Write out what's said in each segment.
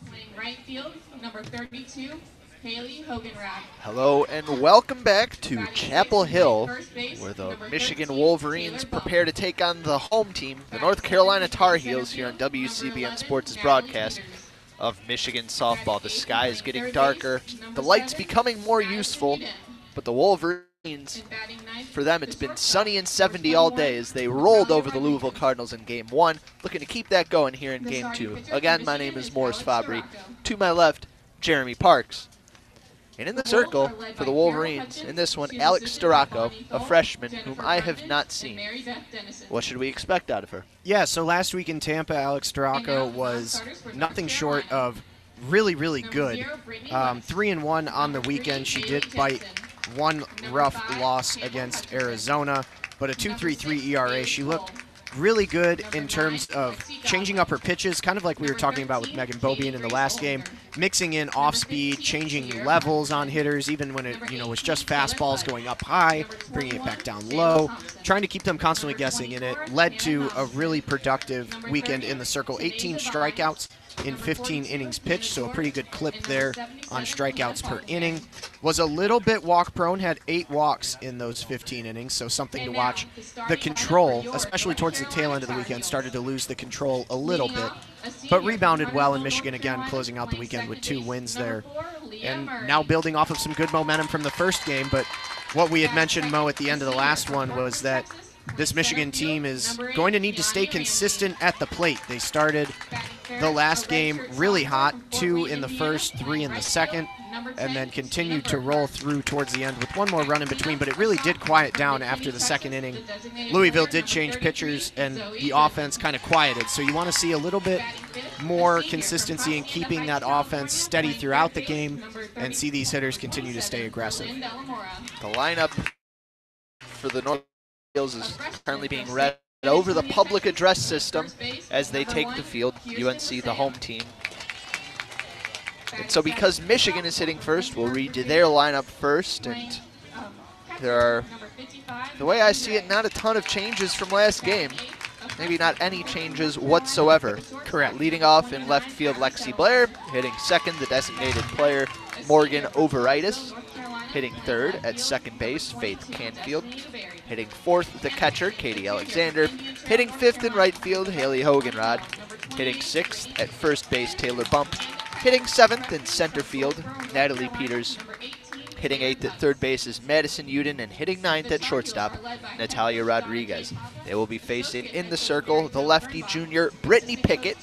Playing right field, number 32, Haley Hoganrad. Hello and welcome back to Chapel Hill, where the Michigan Wolverines prepare to take on the home team, the North Carolina Tar Heels, here on WCBN Sports' broadcast of Michigan softball. The sky is getting darker, the lights becoming more useful, but the Wolverines, for them it's been sunny and 70 all day as they rolled over the Louisville Cardinals in Game 1, looking to keep that going here in Game 2. Again, my name is Morris Fabry. To my left, Jeremy Parks. And in the circle for the Wolverines, in this one, Alex Storacco, a freshman whom I have not sseen. What should we expect out of her? Yeah, so last week in Tampa, Alex Storacco was nothing short of really, really good. 3-1 on the weekend. She did bite one rough loss against Arizona, but a 2.33 ERA. She looked really good in terms of changing up her pitches, kind of like we were talking about with Megan Bobian in the last game, mixing in off-speed, changing levels on hitters, even when it was just fastballs going up high, bringing it back down low, trying to keep them constantly guessing, and it led to a really productive weekend in the circle. 18 strikeouts in 15 innings pitched, so a pretty good clip there on strikeouts per inning. Was a little bit walk prone, had 8 walks in those 15 innings, so something to watch. The control, especially towards the tail end of the weekend, started to lose the control a little bit, but rebounded well in Michigan again, closing out the weekend with 2 wins there. And now building off of some good momentum from the first game, but what we had mentioned, Mo, at the end of the last one was that this Michigan team is going to need to stay consistent at the plate. They started the last game really hot, 2 in the first, 3 in the second, and then continued to roll through towards the end with 1 more run in between, but it really did quiet down after the second inning. Louisville did change pitchers, and the offense kind of quieted, so you want to see a little bit more consistency in keeping that offense steady throughout the game and see these hitters continue to stay aggressive. The lineup for the North Heels is currently being read over the public address system as they take the field. UNC, the home team. And so because Michigan is hitting first, we'll read you their lineup first. And there are, the way I see it, not a ton of changes from last game. Maybe not any changes whatsoever. Correct. Leading off in left field, Lexi Blair. Hitting second, the designated player, Morgan Overitis. Hitting third at second base, Faith Canfield. Hitting fourth, the catcher, Katie Alexander. Hitting fifth in right field, Haley Hoganrod. Hitting sixth at first base, Taylor Bump. Hitting seventh in center field, Natalie Peters. Hitting eighth at third base is Madison Uden, and hitting ninth at shortstop, Natalia Rodriguez. They will be facing in the circle the lefty junior, Brittany Pickett.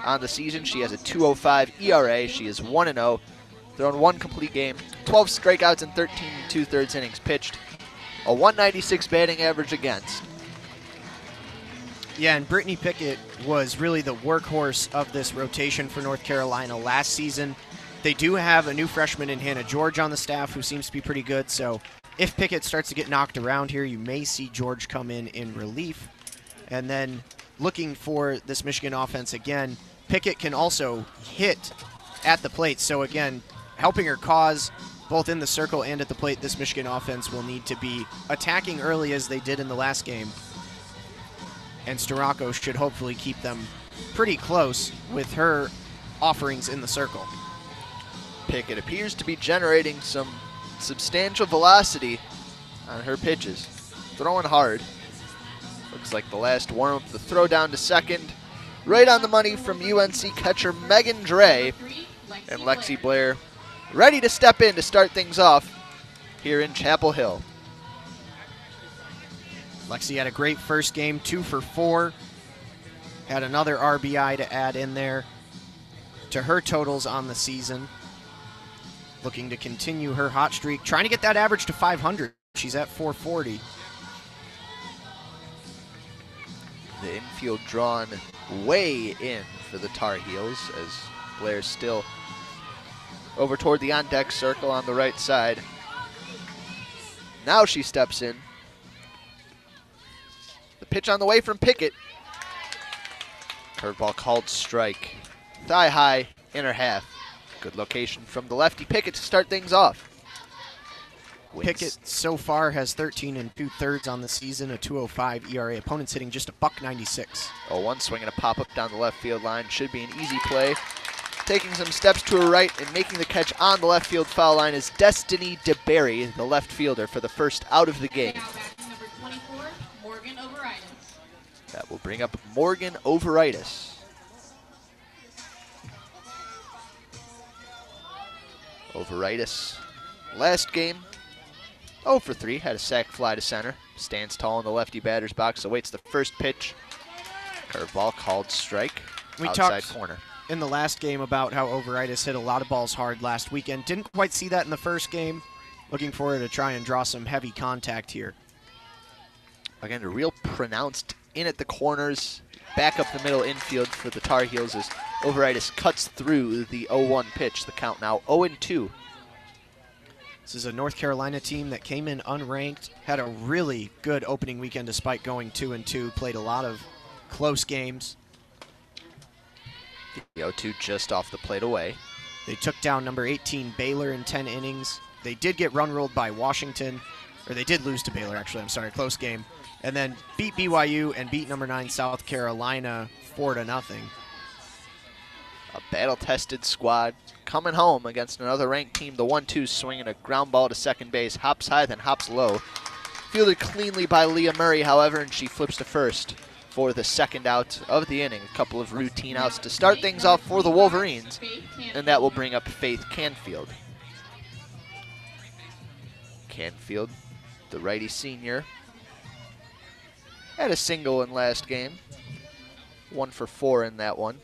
On the season, she has a 2.05 ERA. She is 1-0. Thrown 1 complete game, 12 strikeouts and 13 2/3 innings pitched, a 196 batting average against. Yeah, and Brittany Pickett was really the workhorse of this rotation for North Carolina last season. They do have a new freshman in Hannah George on the staff who seems to be pretty good, so if Pickett starts to get knocked around here, you may see George come in relief. And then looking for this Michigan offense again, Pickett can also hit at the plate, so again, helping her cause both in the circle and at the plate, this Michigan offense will need to be attacking early as they did in the last game. And Storacco should hopefully keep them pretty close with her offerings in the circle. Pickett appears to be generating some substantial velocity on her pitches. Throwing hard. Looks like the last warm-up, the throw down to second. Right on the money from UNC catcher Megan Dre. And Lexi Blair ready to step in to start things off here in Chapel Hill. Lexi had a great first game, 2 for 4. Had another RBI to add in there to her totals on the season. Looking to continue her hot streak, trying to get that average to 500. She's at 440. The infield drawn way in for the Tar Heels as Blair's still over toward the on-deck circle on the right side. Now she steps in. The pitch on the way from Pickett. Curveball called strike. Thigh high, inner half. Good location from the lefty Pickett to start things off. Pickett so far has 13 2/3 on the season, a 2.05 ERA. Opponents hitting just a $1.96. 0-1 swing and a pop-up down the left field line. Should be an easy play Taking some steps to her right and making the catch on the left field foul line is Destiny DeBerry, the left fielder, for the first out of the game. Now batting number 24, Morgan Overitis. That will bring up Morgan Overitis. Overitis, last game, 0 for 3, had a sac fly to center. Stands tall in the lefty batter's box, awaits the first pitch. Curveball called strike, outside corner. In the last game about how Overitis hit a lot of balls hard last weekend. Didn't quite see that in the first game. Looking for her to try and draw some heavy contact here. Again, a real pronounced in at the corners, back up the middle infield for the Tar Heels as Overitis cuts through the 0-1 pitch. The count now 0-2. This is a North Carolina team that came in unranked, had a really good opening weekend despite going 2-2, played a lot of close games. The 0-2 just off the plate away. They took down number 18 Baylor in 10 innings. They did get run ruled by Washington, or they did lose to Baylor actually, I'm sorry, close game. And then beat BYU and beat number 9 South Carolina 4-0. A battle-tested squad coming home against another ranked team. The 1-2 swinging a ground ball to second base, hops high then hops low. Fielded cleanly by Leah Murray, however, and she flips to first for the second out of the inning. A couple of routine outs to start things off for the Wolverines, and that will bring up Faith Canfield. Canfield, the righty senior, had a single in last game. 1 for 4 in that one.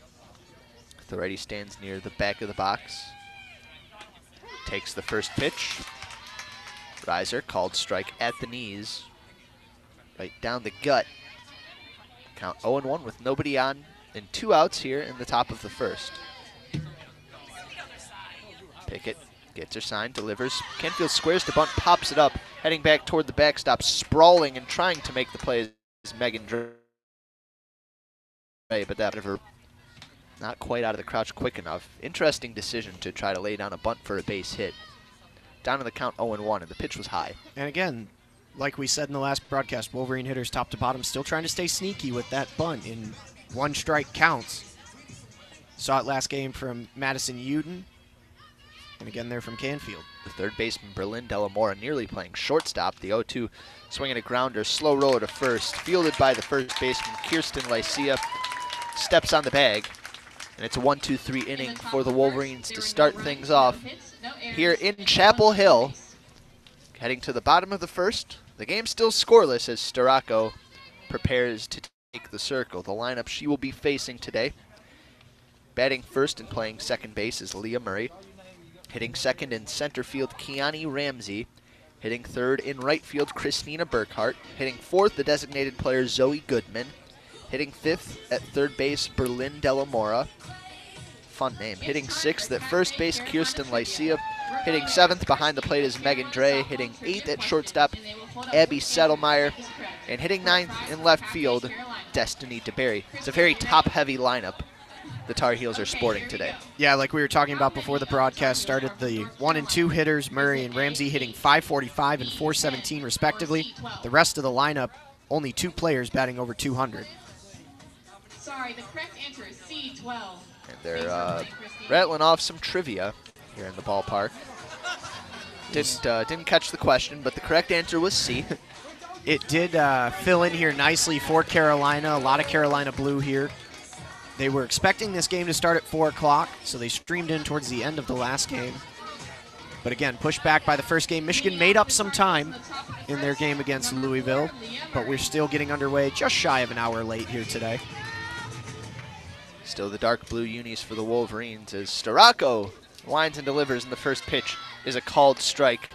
The righty stands near the back of the box. Takes the first pitch. Riser called strike at the knees. Right down the gut. Count 0-1 with nobody on and 2 outs here in the top of the first. Pickett gets her sign, delivers. Canfield squares to bunt, pops it up, heading back toward the backstop, sprawling and trying to make the play is Megan Dre, but that never, not quite out of the crouch quick enough. Interesting decision to try to lay down a bunt for a base hit. Down in the count 0-1, and the pitch was high. And again, like we said in the last broadcast, Wolverine hitters top to bottom still trying to stay sneaky with that bunt in 1 strike counts. Saw it last game from Madison Uden, and again there from Canfield. The third baseman, Berlin Delamora, nearly playing shortstop. The 0-2 swinging a grounder, slow roll to first. Fielded by the first baseman, Kirsten Lycia. Steps on the bag. And it's a 1-2-3 inning for the Wolverines to start things off here in Chapel Hill. Heading to the bottom of the first. The game's still scoreless as Starocco prepares to take the circle. The lineup she will be facing today. Batting first and playing second base is Leah Murray. Hitting second in center field, Kiani Ramsey. Hitting third in right field, Christina Burkhart. Hitting fourth, the designated player, Zoe Goodman. Hitting fifth at third base, Berlin Delamora. Fun name. Hitting sixth at first base, Kirsten Lycia. Hitting seventh behind the plate is Megan Dre. Hitting eighth at shortstop, Abby Settlemeyer. And hitting ninth in left field, Destiny DeBerry. It's a very top-heavy lineup the Tar Heels are sporting today. Yeah, like we were talking about before the broadcast started, the 1 and 2 hitters, Murray and Ramsey, hitting .545 and .417 respectively. The rest of the lineup, only 2 players batting over 200. Sorry, the correct answer is C12. And they're rattling off some trivia here in the ballpark. Didn't catch the question, but the correct answer was C. It did fill in here nicely for Carolina. A lot of Carolina blue here. They were expecting this game to start at 4 o'clock, so they streamed in towards the end of the last game. But again, pushed back by the first game. Michigan made up some time in their game against Louisville, but we're still getting underway just shy of an hour late here today. Still the dark blue unis for the Wolverines as Starocco winds and delivers, and the first pitch is a called strike.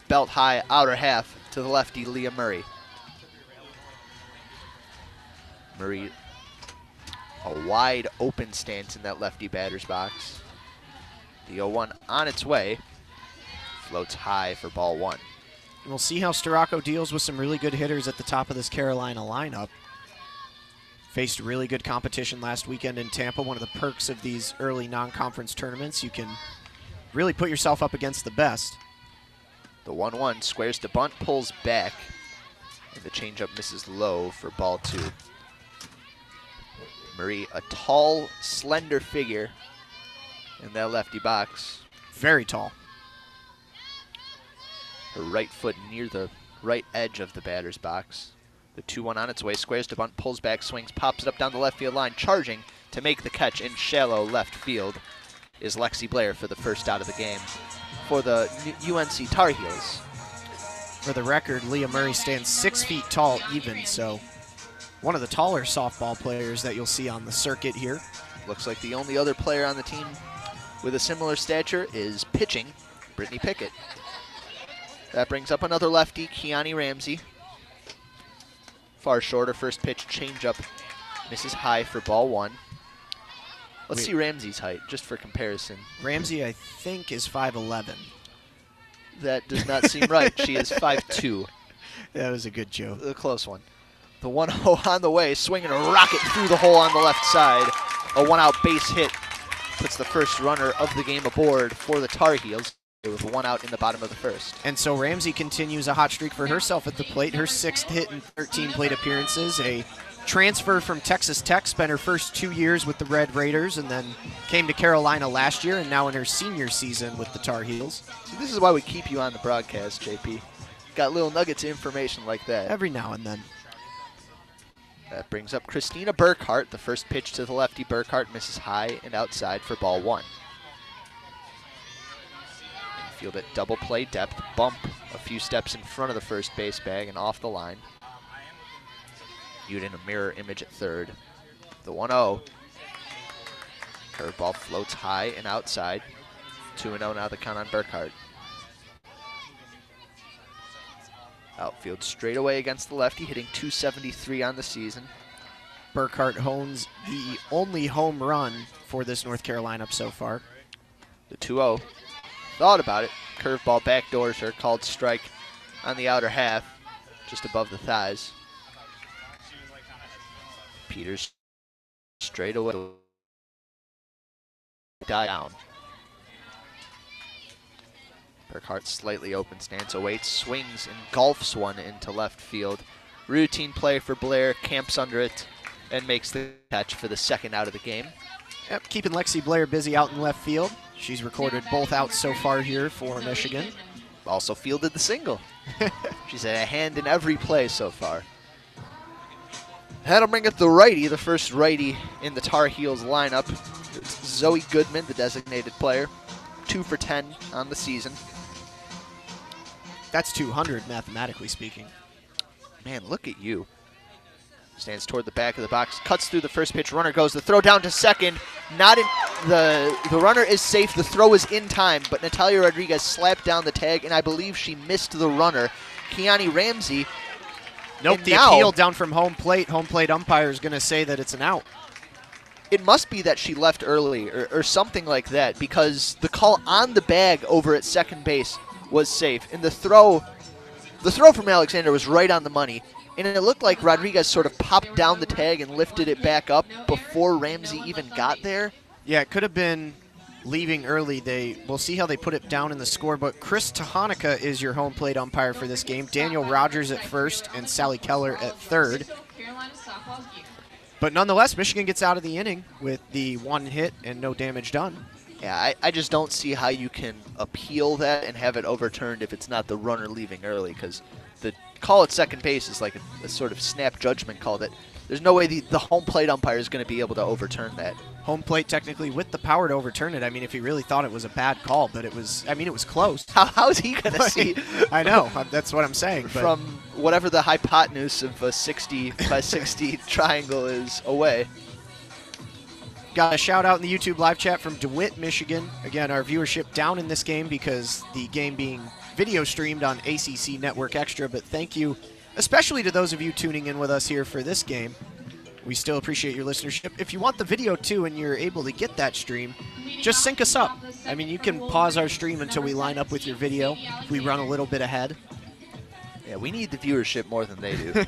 Belt high, outer half to the lefty, Leah Murray. Murray, a wide open stance in that lefty batter's box. The 0-1 on its way. Floats high for ball 1. And we'll see how Starocco deals with some really good hitters at the top of this Carolina lineup. Faced really good competition last weekend in Tampa. One of the perks of these early non-conference tournaments, you can really put yourself up against the best. The 1-1 squares to bunt, pulls back, and the changeup misses low for ball 2. Murray, a tall, slender figure, in that lefty box. Very tall. Her right foot near the right edge of the batter's box. The 2-1 on its way, squares to bunt, pulls back, swings, pops it up down the left field line. Charging to make the catch in shallow left field is Lexi Blair for the first out of the game for the UNC Tar Heels. For the record, Leah Murray stands 6 feet tall even, so one of the taller softball players that you'll see on the circuit here. Looks like the only other player on the team with a similar stature is pitching, Brittany Pickett. That brings up another lefty, Kiani Ramsey. Far shorter, first pitch, changeup, misses high for ball 1. Let's see Ramsey's height, just for comparison. Ramsey, I think, is 5'11". That does not seem right. She is 5'2". That was a good joke. A close one. The 1-0 on the way, swinging a rocket through the hole on the left side. A 1-out base hit puts the first runner of the game aboard for the Tar Heels with 1 out in the bottom of the first. And so Ramsey continues a hot streak for herself at the plate. Her 6th hit in 13 plate appearances. A transfer from Texas Tech, spent her first 2 years with the Red Raiders and then came to Carolina last year and now in her senior season with the Tar Heels. See, this is why we keep you on the broadcast, JP. Got little nuggets of information like that. Every now and then. That brings up Christina Burkhart. The first pitch to the lefty. Burkhart misses high and outside for ball 1. Field at double play depth, bump a few steps in front of the first base bag and off the line. Viewed in a mirror image at third. The 1-0. Curveball floats high and outside. 2-0 now the count on Burkhart. Outfield straight away against the lefty, hitting .273 on the season. Burkhart hones the only home run for this North Carolina so far. The 2-0. Thought about it. Curveball backdoors her, called strike on the outer half, just above the thighs. Peters straight away. Die down. Burkhart slightly open stance, awaits, swings, and golfs one into left field. Routine play for Blair, camps under it, and makes the catch for the second out of the game. Yep, keeping Lexi Blair busy out in left field. She's recorded both outs so far here for Michigan. Also fielded the single. She's had a hand in every play so far. That'll bring up the righty, the first righty in the Tar Heels lineup. It's Zoe Goodman, the designated player. 2 for 10 on the season. That's 200, mathematically speaking. Man, look at you. Stands toward the back of the box, cuts through the first pitch, runner goes, the throw down to second. Not in, the runner is safe, the throw is in time, but Natalia Rodriguez slapped down the tag, and I believe she missed the runner. Kiani Ramsey. Nope, the appeal down from home plate. Home plate umpire is going to say that it's an out. It must be that she left early or something like that, because the call on the bag over at second base was safe, and the throw from Alexander was right on the money. And it looked like Rodriguez sort of popped down the tag and lifted it back up before Ramsey even got there. Yeah, it could have been leaving early. We'll see how they put it down in the score, but Chris Tahanika is your home plate umpire for this game. Daniel Rogers at first and Sally Keller at third. But nonetheless, Michigan gets out of the inning with the 1 hit and no damage done. Yeah, I just don't see how you can appeal that and have it overturned if it's not the runner leaving early, because the call at second base is like a sort of snap judgment call that there's no way the home plate umpire is going to be able to overturn that. Home plate technically with the power to overturn it. I mean, if he really thought it was a bad call, but it was close. How is he going to see? I know, that's what I'm saying. From whatever the hypotenuse of a 60 by 60 triangle is away. Got a shout out in the YouTube live chat from DeWitt, Michigan. Again, our viewership down in this game because the game being video streamed on ACC Network Extra, but thank you especially to those of you tuning in with us here for this game. We still appreciate your listenership. If you want the video too and you're able to get that stream, just sync us up. I mean, you can pause our stream until we line up with your video if we run a little bit ahead. Yeah, we need the viewership more than they do.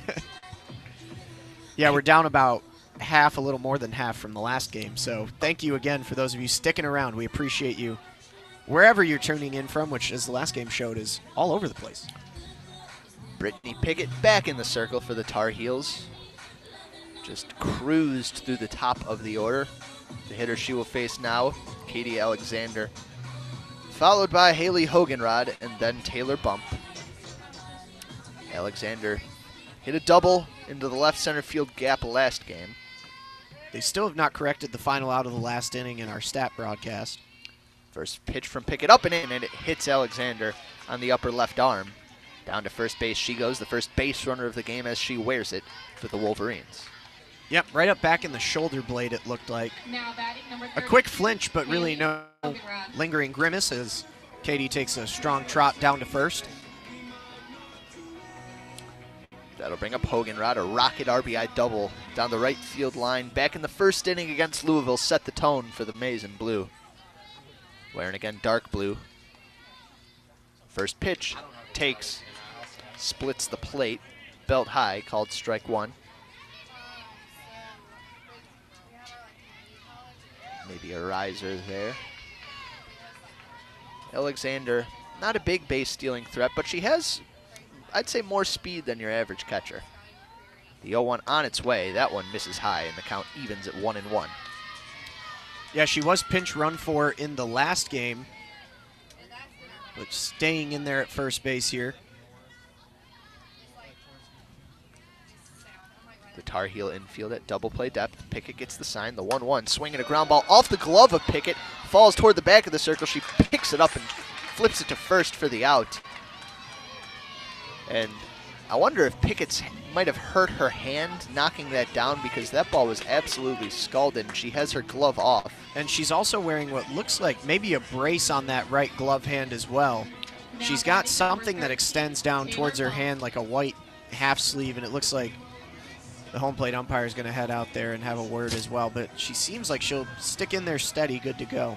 Yeah, we're down about half, a little more than half from the last game. So thank you again for those of you sticking around. We appreciate you wherever you're tuning in from, which, as the last game showed, is all over the place. Brittany Pickett back in the circle for the Tar Heels. Just cruised through the top of the order. The hitter she will face now, Katie Alexander, followed by Haley Hoganrod and then Taylor Bump. Alexander hit a double into the left center field gap last game. They still have not corrected the final out of the last inning in our stat broadcast. First pitch from Pickett up and in, and it hits Alexander on the upper left arm. Down to first base she goes, the first base runner of the game as she wears it for the Wolverines. Yep, right up back in the shoulder blade it looked like. Now batting number A quick flinch, but really no lingering grimace as Katie takes a strong trot down to first. That'll bring up Hoganrod, a rocket RBI double down the right field line. Back in the first inning against Louisville, set the tone for the Maize in blue. Wearing again dark blue. First pitch, takes, splits the plate, belt high, called strike one. Maybe a riser there. Alexander, not a big base stealing threat, but she has, I'd say, more speed than your average catcher. The 0-1 on its way. That one misses high, and the count evens at 1-1. Yeah, she was pinch run for in the last game, but staying in there at first base here. The Tar Heel infield at double play depth. Pickett gets the sign, the 1-1. Swinging a ground ball off the glove of Pickett. Falls toward the back of the circle. She picks it up and flips it to first for the out. And I wonder if Pickett's might have hurt her hand knocking that down, because that ball was absolutely scalded and she has her glove off. And she's also wearing what looks like maybe a brace on that right glove hand as well. She's got something that extends down towards her hand like a white half sleeve, and it looks like the home plate umpire is going to head out there and have a word as well, but she seems like she'll stick in there steady, good to go.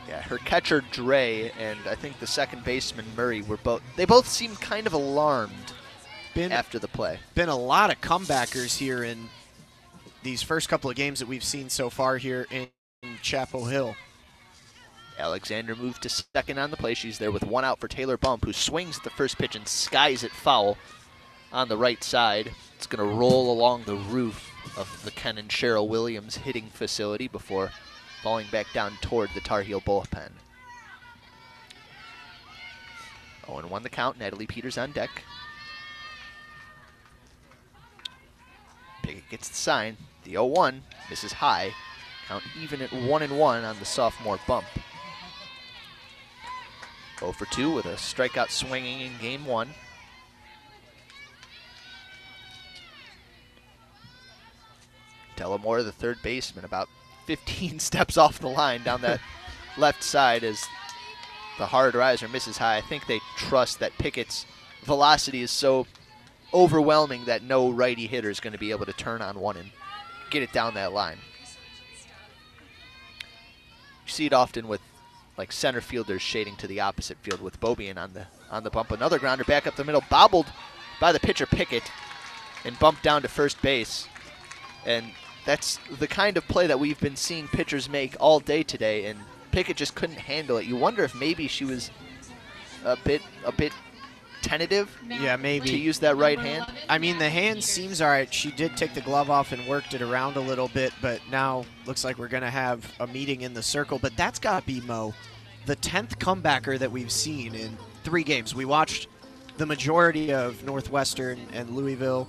Yeah, her catcher Dre and I think the second baseman Murray were both seemed kind of alarmed after the play. Been a lot of comebackers here in these first couple of games that we've seen so far here in Chapel Hill. Alexander moved to second on the play. She's there with one out for Taylor Bump, who swings at the first pitch and skies it foul on the right side. It's going to roll along the roof of the Ken and Cheryl Williams hitting facility before falling back down toward the Tar Heel bullpen. 0-1 the count. Natalie Peters on deck. Pickett gets the sign. The 0-1 misses high. Count even at 1-1 on the sophomore Bump. 0 for 2 with a strikeout swinging in game one. Delamore, the third baseman, about 15 steps off the line down that left side as the hard riser misses high. I think they trust that Pickett's velocity is so overwhelming that no righty hitter is going to be able to turn on one and get it down that line. You see it often with like center fielders shading to the opposite field, with Bobian on the bump. Another grounder back up the middle, bobbled by the pitcher Pickett and bumped down to first base. And that's the kind of play that we've been seeing pitchers make all day today, and Pickett just couldn't handle it. You wonder if maybe she was a bit tentative. Yeah, maybe. To use that right hand. I mean, the hand seems all right. She did take the glove off and worked it around a little bit, but now looks like we're going to have a meeting in the circle. But that's got to be, Mo, the 10th comebacker that we've seen in 3 games. We watched the majority of Northwestern and Louisville,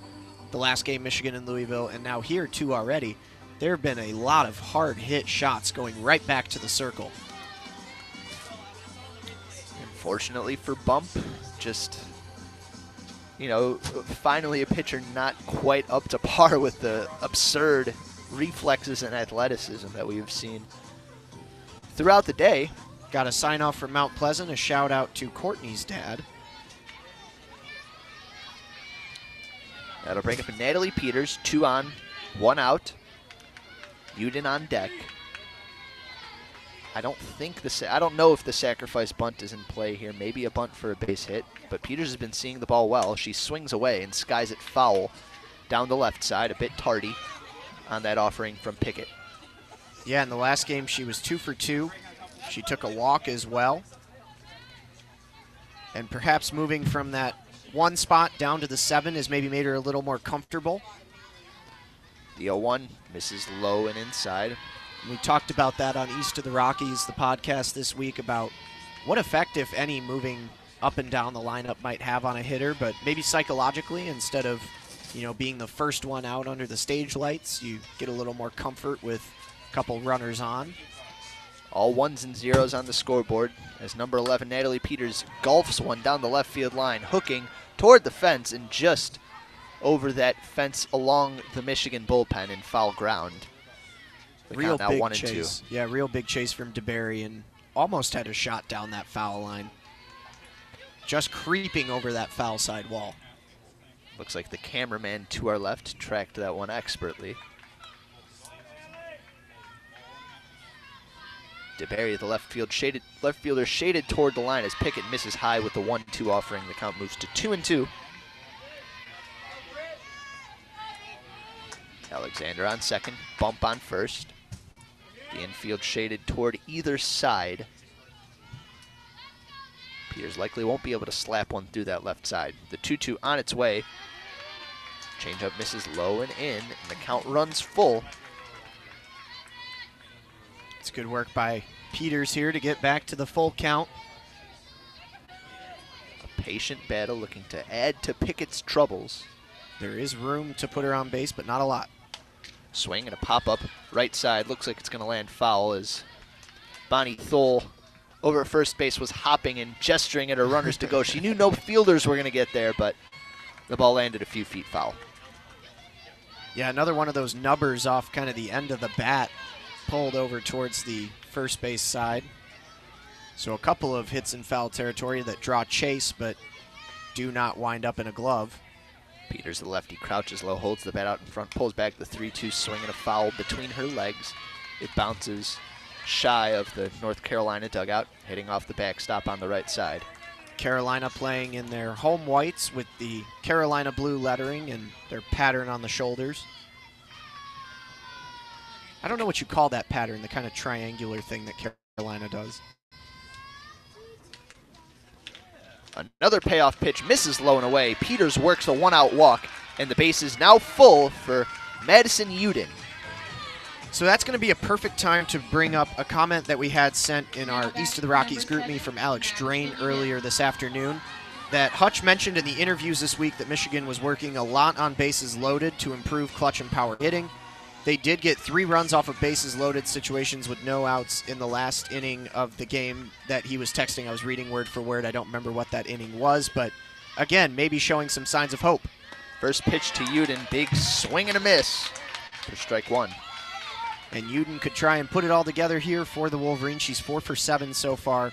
the last game Michigan and Louisville, and now here 2 already. There have been a lot of hard hit shots going right back to the circle. Unfortunately for Bump, just, you know, finally a pitcher not quite up to par with the absurd reflexes and athleticism that we've seen throughout the day. Got a sign off from Mount Pleasant, a shout out to Courtney's dad. That'll bring up Natalie Peters, 2 on, 1 out. Uden on deck. I don't know if the sacrifice bunt is in play here. Maybe a bunt for a base hit, but Peters has been seeing the ball well. She swings away and skies it foul down the left side, a bit tardy on that offering from Pickett. Yeah, in the last game she was 2 for 2. She took a walk as well. And perhaps moving from that 1 spot down to the 7 has maybe made her a little more comfortable. The 0-1 misses low and inside. We talked about that on East of the Rockies, the podcast this week, about what effect, if any, moving up and down the lineup might have on a hitter, but maybe psychologically, instead of, being the first one out under the stage lights, you get a little more comfort with a couple runners on. All ones and zeros on the scoreboard as number 11, Natalie Peters, golfs one down the left field line, hooking toward the fence and just over that fence along the Michigan bullpen in foul ground. Real big chase. Yeah, real big chase from DeBerry, and almost had a shot down that foul line. Just creeping over that foul side wall. Looks like the cameraman to our left tracked that one expertly. DeBerry, the left fielder, shaded toward the line as Pickett misses high with the 1-2 offering. The count moves to 2-2. Alexander on second, bump on first. The infield shaded toward either side. Peters likely won't be able to slap one through that left side. The 2-2 on its way. Changeup misses low and in, and the count runs full. It's good work by Peters here to get back to the full count. A patient battle looking to add to Pickett's troubles. There is room to put her on base, but not a lot. Swing and a pop-up right side. Looks like it's going to land foul as Bonnie Thole over at first base was hopping and gesturing at her runners to go. She knew no fielders were going to get there, but the ball landed a few feet foul. Yeah, another one of those nubbers off kind of the end of the bat, pulled over towards the first base side. So a couple of hits in foul territory that draw chase but do not wind up in a glove. Peters, the lefty, crouches low, holds the bat out in front, pulls back the 3-2 swing and a foul between her legs. It bounces shy of the North Carolina dugout, hitting off the backstop on the right side. Carolina playing in their home whites with the Carolina blue lettering and their pattern on the shoulders. I don't know what you call that pattern, the kind of triangular thing that Carolina does. Another payoff pitch misses low and away. Peters works a one-out walk, and the base is now full for Madison Uden. So that's going to be a perfect time to bring up a comment that we had sent in our East of the Rockies group me from Alex Drain earlier this afternoon, that Hutch mentioned in the interviews this week that Michigan was working a lot on bases loaded to improve clutch and power hitting. They did get 3 runs off of bases loaded situations with no outs in the last inning of the game that he was texting. I was reading word for word. I don't remember what that inning was, but again, maybe showing some signs of hope. First pitch to Uden, big swing and a miss for strike one. And Uden could try and put it all together here for the Wolverines. She's 4 for 7 so far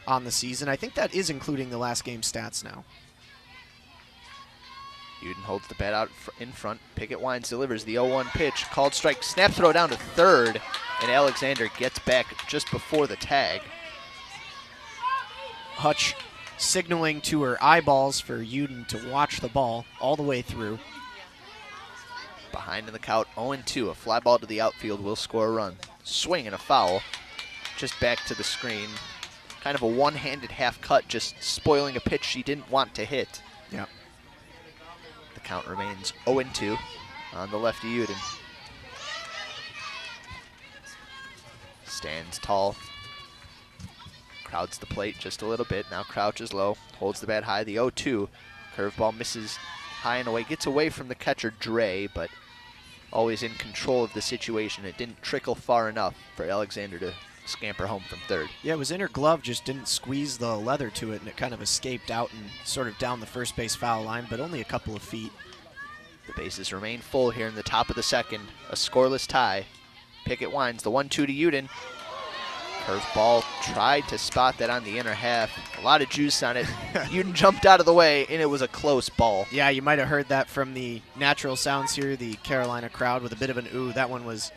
on the season. I think that is including the last game stats now. Uden holds the bat out in front. Pickett winds, delivers the 0-1 pitch. Called strike, snap throw down to third, and Alexander gets back just before the tag. Hutch signaling to her eyeballs for Uden to watch the ball all the way through. Behind in the count, 0-2. A fly ball to the outfield will score a run. Swing and a foul. Just back to the screen. Kind of a one-handed half cut, just spoiling a pitch she didn't want to hit. Yeah. The count remains 0-2 on the lefty Uden. Stands tall. Crowds the plate just a little bit. Now crouches low. Holds the bat high. The 0-2. Curveball misses high and away. Gets away from the catcher, Dre, but always in control of the situation. It didn't trickle far enough for Alexander to scamper home from third. Yeah, it was in her glove, just didn't squeeze the leather to it, and it kind of escaped out and sort of down the first base foul line, but only a couple of feet. The bases remain full here in the top of the second. A scoreless tie. Pickett winds the 1-2 to Uden. Curveball, tried to spot that on the inner half. A lot of juice on it. Uden jumped out of the way, and it was a close ball. Yeah, you might have heard that from the natural sounds here, the Carolina crowd with a bit of an ooh. That one was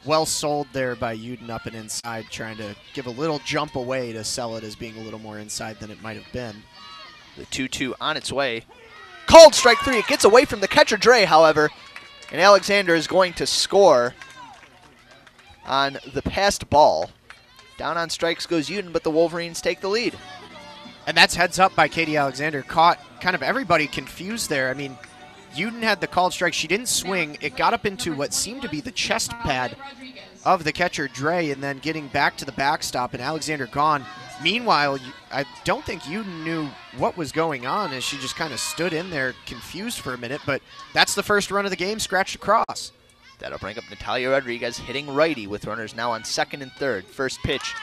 well sold there by Uden up and inside, trying to give a little jump away to sell it as being a little more inside than it might have been. The 2-2 on its way. Called strike three. It gets away from the catcher, Dre, however, and Alexander is going to score on the passed ball. Down on strikes goes Uden, but the Wolverines take the lead. And that's heads up by Katie Alexander. Caught kind of everybody confused there. I mean, Uden had the called strike. She didn't swing. It got up into what seemed to be the chest pad of the catcher, Dre, and then getting back to the backstop, and Alexander gone. Meanwhile, I don't think you knew what was going on as she just kind of stood in there confused for a minute, but that's the first run of the game, scratched across. That'll bring up Natalia Rodriguez hitting righty with runners now on second and third. First pitch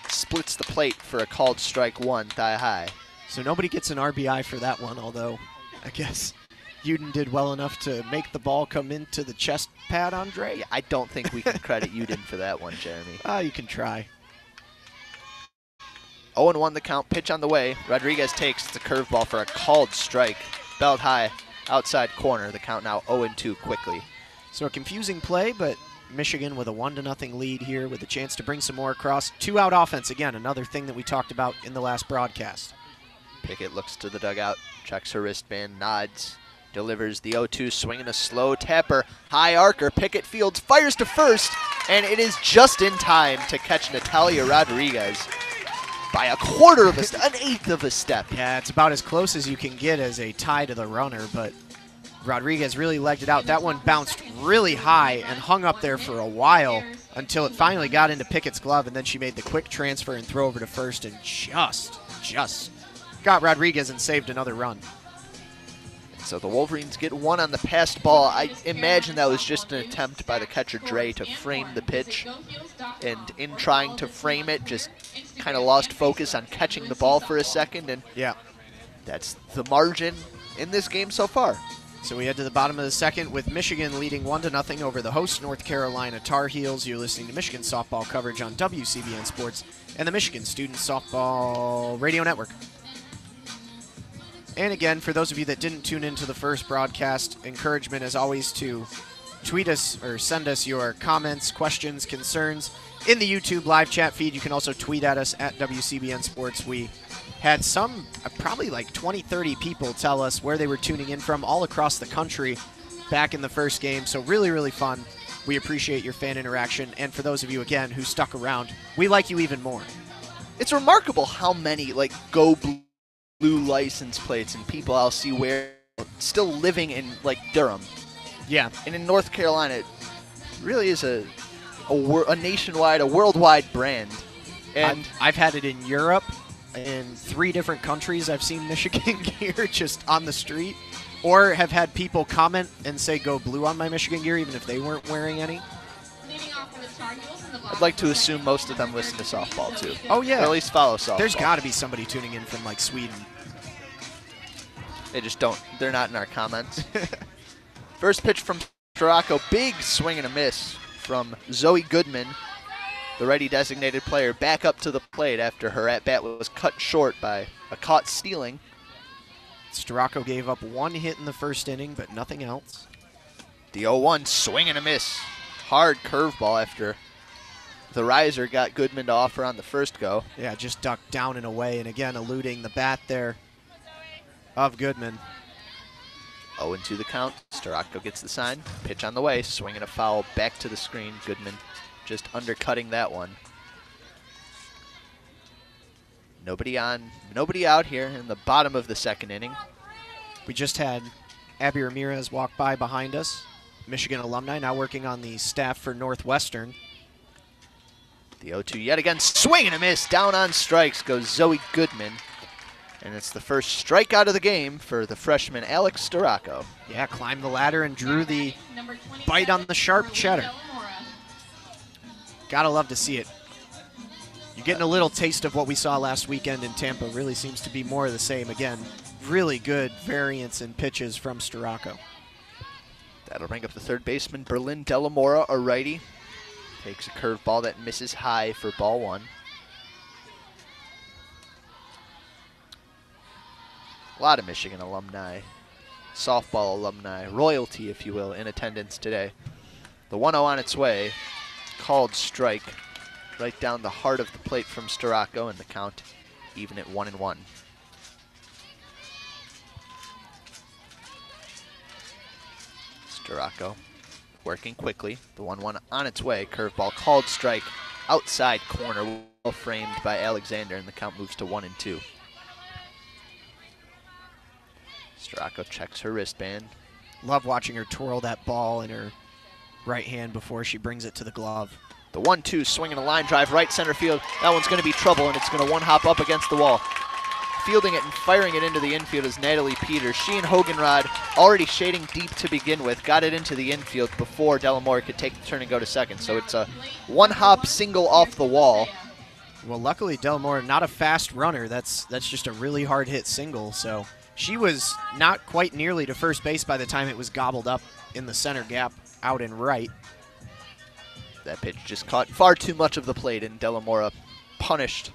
splits the plate for a called strike one, thigh high. So nobody gets an RBI for that one, although I guess Uden did well enough to make the ball come into the chest pad on Dre. Yeah, I don't think we can credit Uden for that one, Jeremy. You can try. 0-1 the count, pitch on the way. Rodriguez takes, it's a curveball for a called strike. Belled high, outside corner. The count now 0-2 quickly. So a confusing play, but Michigan with a 1-0 lead here with a chance to bring some more across. 2-out offense, again, another thing that we talked about in the last broadcast. Pickett looks to the dugout, checks her wristband, nods, delivers the 0-2, swinging a slow tapper. High arcer, Pickett fields, fires to first, and it is just in time to catch Natalia Rodriguez by a quarter of an eighth of a step. Yeah, it's about as close as you can get as a tie to the runner, but Rodriguez really legged it out. That one bounced really high and hung up there for a while until it finally got into Pickett's glove, and then she made the quick transfer and throw over to first and just got Rodriguez and saved another run. So the Wolverines get one on the passed ball. I imagine that was just an attempt by the catcher Dre to frame the pitch, and in trying to frame it, just kind of lost focus on catching the ball for a second, and yeah, that's the margin in this game so far. So we head to the bottom of the second with Michigan leading 1-0 over the host North Carolina Tar Heels. You're listening to Michigan softball coverage on WCBN Sports and the Michigan Student Softball Radio Network. And again, for those of you that didn't tune into the first broadcast, encouragement as always to tweet us or send us your comments, questions, concerns in the YouTube live chat feed. You can also tweet at us at WCBN Sports. We had some, probably like 20, 30 people tell us where they were tuning in from all across the country back in the first game. So really, really fun. We appreciate your fan interaction. And for those of you, again, who stuck around, we like you even more. It's remarkable how many, like, Go Blue license plates and people I'll see wear still living in, like, Durham. Yeah. And in North Carolina, it really is a nationwide, a worldwide brand. And I've had it in Europe. In 3 different countries I've seen Michigan gear just on the street, or have had people comment and say Go Blue on my Michigan gear even if they weren't wearing any. I'd like to assume most of them listen to softball too. Oh yeah. Or at least follow softball. There's got to be somebody tuning in from like Sweden. They just don't, they're not in our comments. First pitch from Storako, big swing and a miss from Zoe Goodman. The righty designated player back up to the plate after her at-bat was cut short by a caught stealing. Storako gave up 1 hit in the first inning, but nothing else. The 0-1 swing and a miss. Hard curveball after the riser got Goodman to offer on the first go. Yeah, just ducked down and away, and again eluding the bat there of Goodman. 0-2 the count. Storako gets the sign. Pitch on the way. Swing and a foul back to the screen. Goodman just undercutting that one. Nobody out here in the bottom of the second inning. We just had Abby Ramirez walk by behind us. Michigan alumni, now working on the staff for Northwestern. The 0-2 yet again. Swing and a miss. Down on strikes goes Zoe Goodman. And it's the first strikeout of the game for the freshman Alex Storako. Yeah, climbed the ladder and drew the bite on the sharp cheddar. Gotta love to see it. You're getting a little taste of what we saw last weekend in Tampa. Really seems to be more of the same. Again, really good variance in pitches from Storako. That'll bring up the third baseman, Berlin Delamora, a righty. Takes a curveball that misses high for ball 1. A lot of Michigan alumni, softball alumni, royalty, if you will, in attendance today. The 1-0 on its way. Called strike right down the heart of the plate from Storako, and the count even at 1-1. Storako working quickly. The 1-1 on its way. Curveball called strike outside corner, well framed by Alexander, and the count moves to 1-2. Storako checks her wristband. Love watching her twirl that ball in her right hand before she brings it to the glove. The 1-2 swinging a line drive right center field. That one's going to be trouble, and it's going to one hop up against the wall. Fielding it and firing it into the infield is Natalie Peters. She and Hoganrod already shading deep to begin with, got it into the infield before Delamora could take the turn and go to second. So it's a one-hop single off the wall. Well, luckily Delamora, not a fast runner. That's just a really hard hit single. So she was not quite nearly to first base by the time it was gobbled up in the center gap out in right. That pitch just caught far too much of the plate, and Delamora punished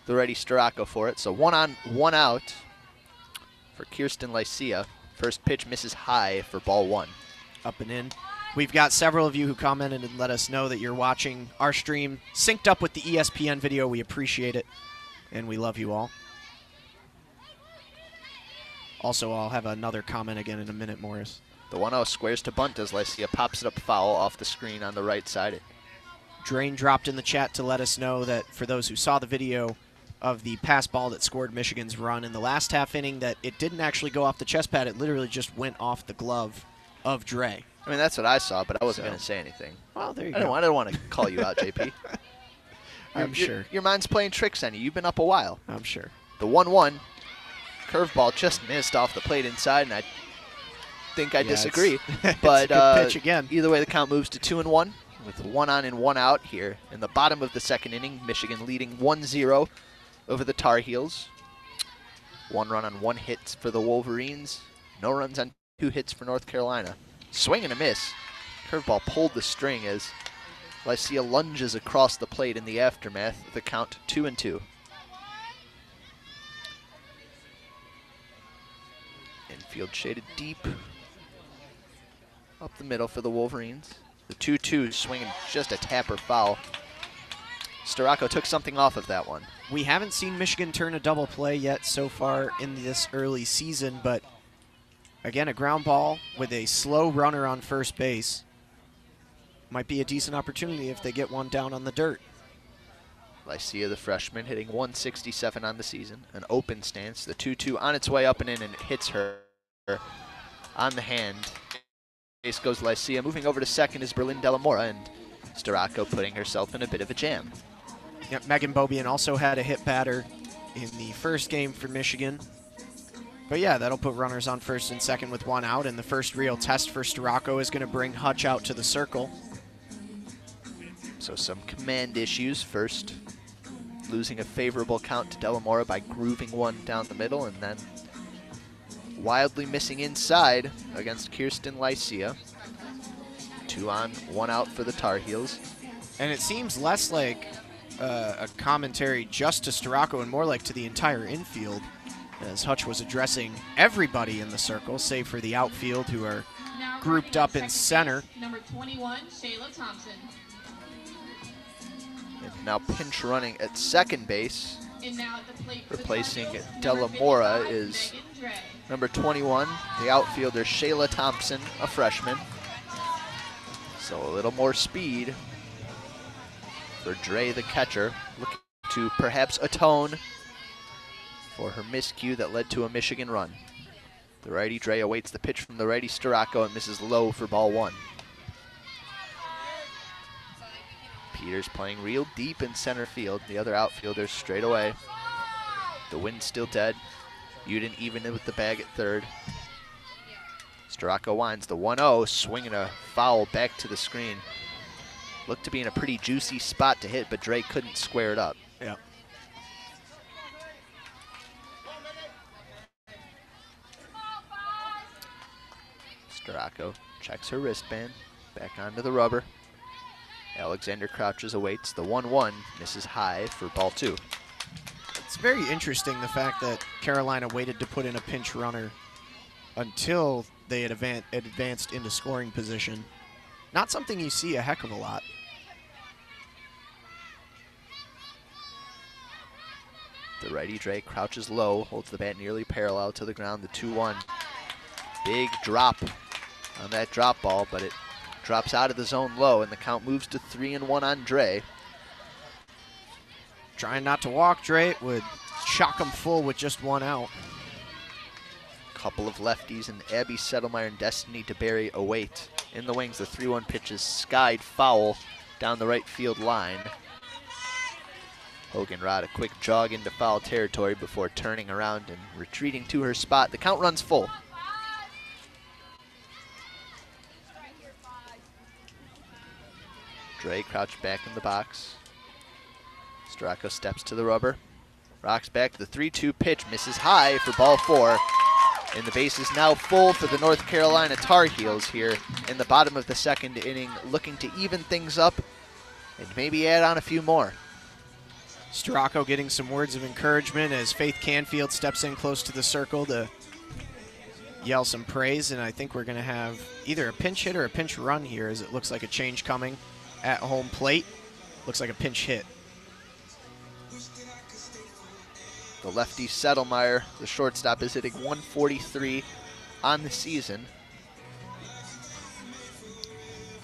the righty Storako for it. So 1 on, 1 out for Kirsten Lycia. First pitch misses high for ball 1. Up and in. We've got several of you who commented and let us know that you're watching our stream synced up with the ESPN video. We appreciate it, and we love you all. Also, I'll have another comment again in a minute, Morris. The 1-0 squares to bunt as Lycia pops it up foul off the screen on the right side. Drain dropped in the chat to let us know that for those who saw the video of the pass ball that scored Michigan's run in the last half inning, that it didn't actually go off the chest pad. It literally just went off the glove of Dre. I mean, that's what I saw, but I wasn't going to say anything. Well, there you go. I don't want to call you out, JP. I'm sure. Your mind's playing tricks on you. You've been up a while. I'm sure. The 1-1 curveball just missed off the plate inside, and I think I disagree. But it's a good pitch again. Either way, the count moves to 2-1 with 1 on and 1 out here in the bottom of the second inning. Michigan leading 1-0 over the Tar Heels. 1 run on 1 hit for the Wolverines. No runs on 2 hits for North Carolina. Swing and a miss. Curveball pulled the string as Lycia lunges across the plate in the aftermath. The count 2-2. Infield shaded deep up the middle for the Wolverines. The 2-2 swinging just a tapper foul. Storako took something off of that one. We haven't seen Michigan turn a double play yet so far in this early season, but again, a ground ball with a slow runner on first base might be a decent opportunity if they get one down on the dirt. Lycia, the freshman, hitting 167 on the season. An open stance. The 2-2 on its way up and in, and it hits her on the hand. Base goes Lycia. Moving over to second is Berlin Delamora, and Storako putting herself in a bit of a jam. Yep, Megan Bobian also had a hit batter in the first game for Michigan. But yeah, that'll put runners on first and second with 1 out, and the first real test for Storako is going to bring Hutch out to the circle. So some command issues first. Losing a favorable count to Delamora by grooving one down the middle, and then wildly missing inside against Kirsten Lycia. 2 on, 1 out for the Tar Heels. And it seems less like a commentary just to Storako and more like to the entire infield, as Hutch was addressing everybody in the circle, save for the outfield, who are grouped up in center. Number 21, Shayla Thompson. And now pinch running at second base. And now at the plate for replacing the Tar Heels, Delamora number 55, is Megan Dre. number 21, the outfielder Shayla Thompson, a freshman. So a little more speed for Dre, the catcher, looking to perhaps atone for her miscue that led to a Michigan run. The righty Dre awaits the pitch from the righty Storako and misses low for ball 1. Peters playing real deep in center field. The other outfielders straight away. The wind's still dead. Uden even in with the bag at third. Storako winds the 1-0, swinging a foul back to the screen. Looked to be in a pretty juicy spot to hit, but Dre couldn't square it up. Yeah. Storako checks her wristband, back onto the rubber. Alexander Crouches awaits. The 1-1 misses high for ball 2. It's very interesting the fact that Carolina waited to put in a pinch runner until they had advanced into scoring position. Not something you see a heck of a lot. The righty Dre crouches low, holds the bat nearly parallel to the ground. The 2-1. Big drop on that drop ball, but it drops out of the zone low, and the count moves to 3-1 on Dre. Trying not to walk, Dre would chock him full with just 1 out. Couple of lefties, and Abby Settlemeyer and Destiny DeBerry await. In the wings, the 3-1 pitch is skied foul down the right field line. Hoganrod a quick jog into foul territory before turning around and retreating to her spot. The count runs full. Dre crouched back in the box. Stracco steps to the rubber. Rocks back. The 3-2 pitch misses high for ball 4. And the base is now full for the North Carolina Tar Heels here in the bottom of the second inning, looking to even things up and maybe add on a few more. Stracco getting some words of encouragement as Faith Canfield steps in close to the circle to yell some praise, and I think we're going to have either a pinch hit or a pinch run here, as it looks like a change coming at home plate. Looks like a pinch hit. The lefty Settlemeyer, the shortstop, is hitting 143 on the season.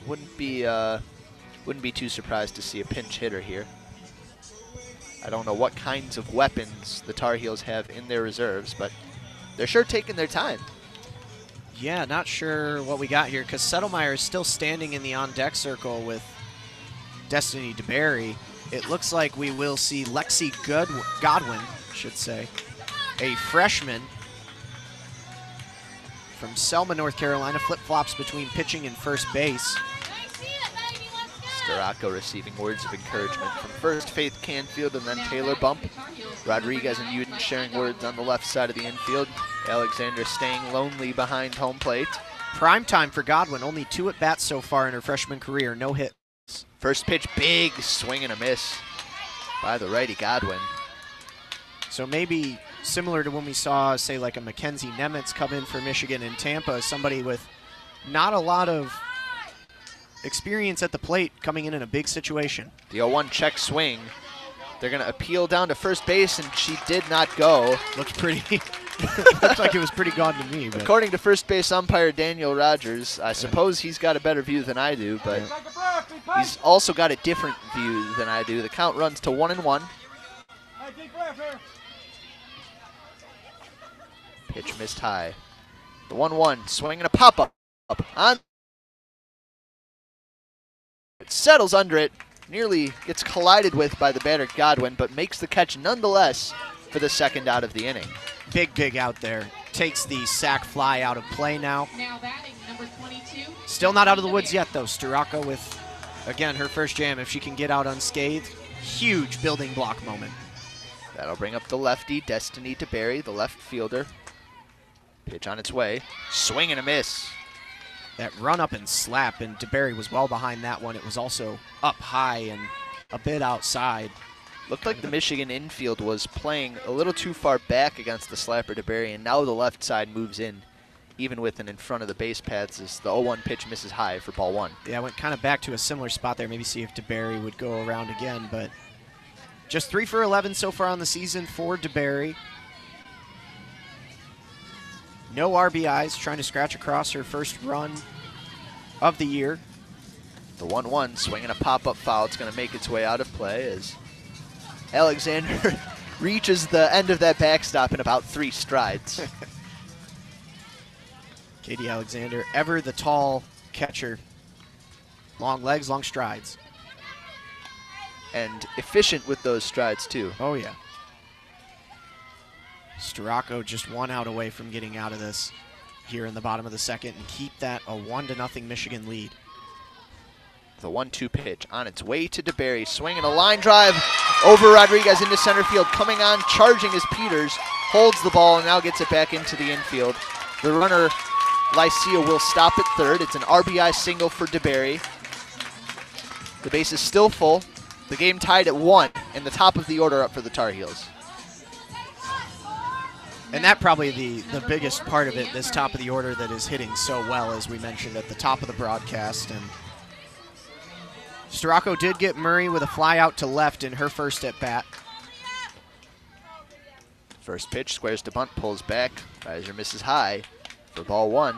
Wouldn't be too surprised to see a pinch hitter here. I don't know what kinds of weapons the Tar Heels have in their reserves, but they're sure taking their time. Yeah, not sure what we got here, because Settlemeyer is still standing in the on-deck circle with Destiny DeBerry. It looks like we will see Lexi Godwin, a freshman from Selma, North Carolina, flip-flops between pitching and first base. Stracco receiving words of encouragement from first Faith Canfield and then Taylor Bump. Rodriguez and Uden sharing words on the left side of the infield. Alexander staying lonely behind home plate. Prime time for Godwin, only 2 at-bats so far in her freshman career, no hit. First pitch, big swing and a miss by the righty Godwin. So maybe similar to when we saw, say, like a Mackenzie Nemitz come in for Michigan and Tampa, somebody with not a lot of experience at the plate coming in a big situation. The 0-1 check swing. They're going to appeal down to first base, and she did not go. Looked pretty. Looked like it was pretty gone to me. But. According to first base umpire Daniel Rogers, I suppose he's got a better view than I do, but he's also got a different view than I do. The count runs to 1-1. Pitch missed high. The 1-1 swing and a pop-up on. It settles under it, nearly gets collided with by the batter Godwin, but makes the catch nonetheless for the second out of the inning. Big out there. Takes the sac fly out of play now. Now batting, number 22. Still not out of the woods yet, though. Stracco with, again, her first jam. If she can get out unscathed, huge building block moment. That'll bring up the lefty, Destiny DeBerry, the left fielder. Pitch on its way. Swing and a miss. That run up and slap, and DeBerry was well behind that one. It was also up high and a bit outside. Looked like the Michigan infield was playing a little too far back against the slapper DeBerry, and now the left side moves in, even with an in front of the base paths, as the 0-1 pitch misses high for ball 1. Yeah, I went kind of back to a similar spot there, maybe see if DeBerry would go around again, but just 3 for 11 so far on the season for DeBerry. No RBIs, trying to scratch across her first run of the year. The 1-1 swinging a pop-up foul. It's going to make its way out of play as Alexander reaches the end of that backstop in about 3 strides. Katie Alexander, ever the tall catcher. Long legs, long strides. And efficient with those strides, too. Oh, yeah. Stracco just 1 out away from getting out of this here in the bottom of the second and keep that a 1-0 Michigan lead. The 1-2 pitch on its way to DeBerry, swinging a line drive over Rodriguez into center field. Coming on, charging is Peters, holds the ball and now gets it back into the infield. The runner, Lycia, will stop at third. It's an RBI single for DeBerry. The base is still full. The game tied at 1, and the top of the order up for the Tar Heels. And that probably the biggest part of it, this top of the order that is hitting so well, as we mentioned at the top of the broadcast. And Stracco did get Murray with a fly out to left in her first at bat. First pitch, squares to bunt, pulls back. Riser misses high for ball 1.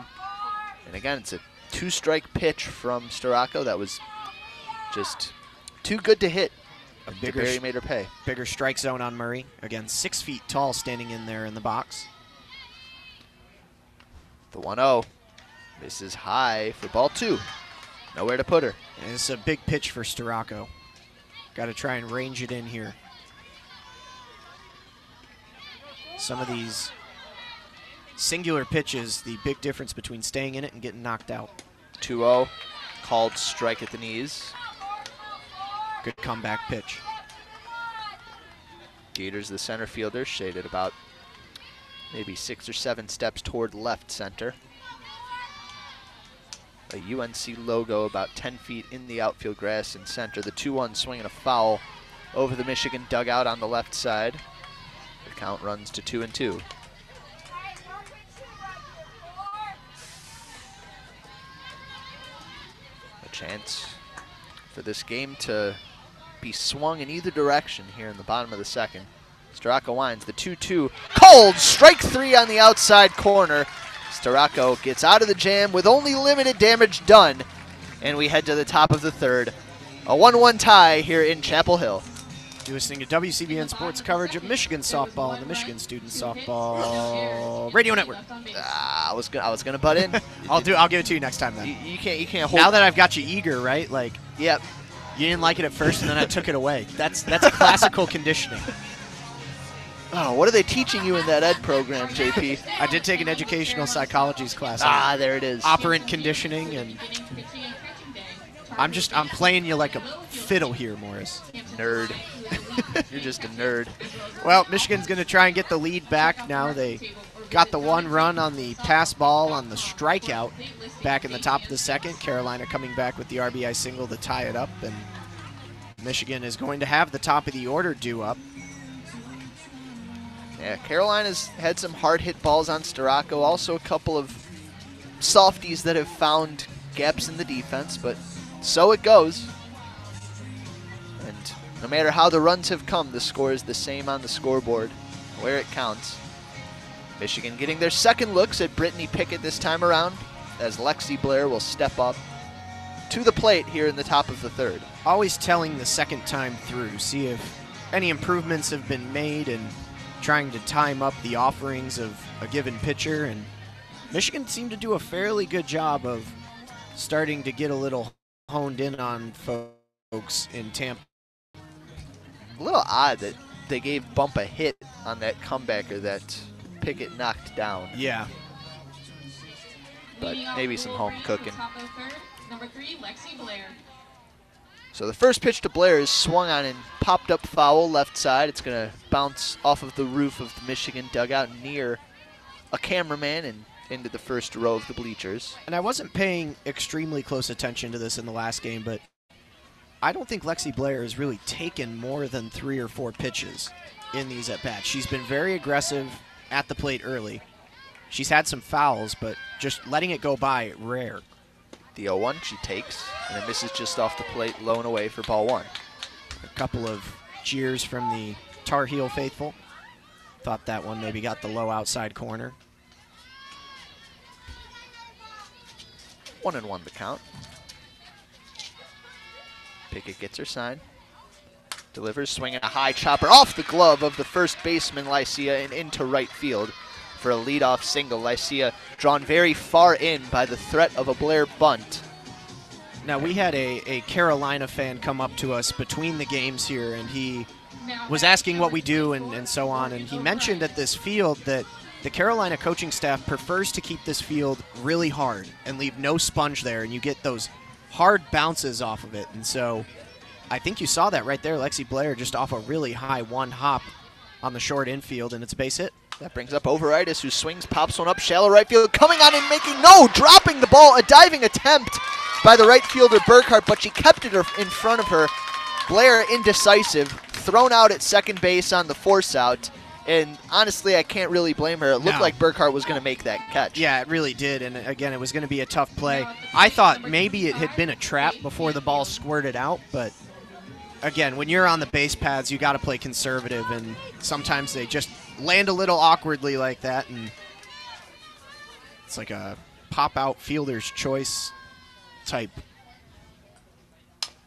And again, it's a 2-strike pitch from Stracco that was just too good to hit. DeBerry made her pay. Bigger strike zone on Murray. Again, 6 feet tall standing in there in the box. The 1-0 misses high for ball 2. Nowhere to put her. And it's a big pitch for Starocco. Got to try and range it in here. Some of these singular pitches, the big difference between staying in it and getting knocked out. 2-0, called strike at the knees. Good comeback pitch. Gators, the center fielder, shaded about maybe 6 or 7 steps toward left center. A UNC logo about 10 feet in the outfield grass in center. The 2-1 swinging a foul over the Michigan dugout on the left side. The count runs to 2-2. A chance for this game to be swung in either direction here in the bottom of the second. Starocco winds the 2-2. Cold! Strike 3 on the outside corner. Starocco gets out of the jam with only limited damage done. And we head to the top of the third. A 1-1 tie here in Chapel Hill. You're listening to WCBN Sports coverage of Michigan softball and the Michigan Student Softball Radio Network. I was gonna butt in. I'll give it to you next time then. You can't hold. Now that I've got you eager, right? Like, yep. You didn't like it at first, and then I took it away. That's classical conditioning. Oh, what are they teaching you in that ed program, JP? I did take an educational psychologies class. There it is. Operant conditioning, and I'm playing you like a fiddle here, Morris. Nerd. You're just a nerd. Well, Michigan's going to try and get the lead back now. They got the 1 run on the pass ball on the strikeout back in the top of the second. Carolina coming back with the RBI single to tie it up, and Michigan is going to have the top of the order due up. Yeah, Carolina's had some hard hit balls on Starocco. Also a couple of softies that have found gaps in the defense, but so it goes. And no matter how the runs have come, the score is the same on the scoreboard where it counts. Michigan getting their second looks at Brittany Pickett this time around, as Lexi Blair will step up to the plate here in the top of the third. Always telling the second time through, see if any improvements have been made and trying to time up the offerings of a given pitcher. And Michigan seemed to do a fairly good job of starting to get a little honed in on folks in Tampa. A little odd that they gave Bump a hit on that comebacker that Pickett knocked down. Yeah. But maybe some home cooking. Number 3, Lexi Blair. So the first pitch to Blair is swung on and popped up foul left side. It's going to bounce off of the roof of the Michigan dugout near a cameraman and into the first row of the bleachers. And I wasn't paying extremely close attention to this in the last game, but I don't think Lexi Blair has really taken more than 3 or 4 pitches in these at-bats. She's been very aggressive at the plate early. She's had some fouls, but just letting it go by, rare. The 0-1 she takes, and it misses just off the plate, low and away for ball 1. A couple of jeers from the Tar Heel faithful. Thought that one maybe got the low outside corner. 1-1 the count. Pickett gets her sign. Delivers, swinging a high chopper off the glove of the first baseman, Lycia, and into right field for a leadoff single. Lycia drawn very far in by the threat of a Blair bunt. Now, we had a Carolina fan come up to us between the games here, and he was asking what we do and so on, and he mentioned at this field that the Carolina coaching staff prefers to keep this field really hard and leave no sponge there, and you get those hard bounces off of it. And so I think you saw that right there. Lexi Blair just off a really high 1 hop on the short infield, and it's a base hit. That brings up Wolverines, who swings, pops one up, shallow right field, coming on and dropping the ball, a diving attempt by the right fielder Burkhart, but she kept it in front of her. Blair indecisive, thrown out at second base on the force out, and honestly, I can't really blame her. It looked like Burkhart was going to make that catch. Yeah, it really did, and again, it was going to be a tough play. I thought maybe it had been a trap before the ball squirted out, but again, when you're on the base paths, you got to play conservative, and sometimes they just land a little awkwardly like that, and it's like a pop-out fielder's choice type.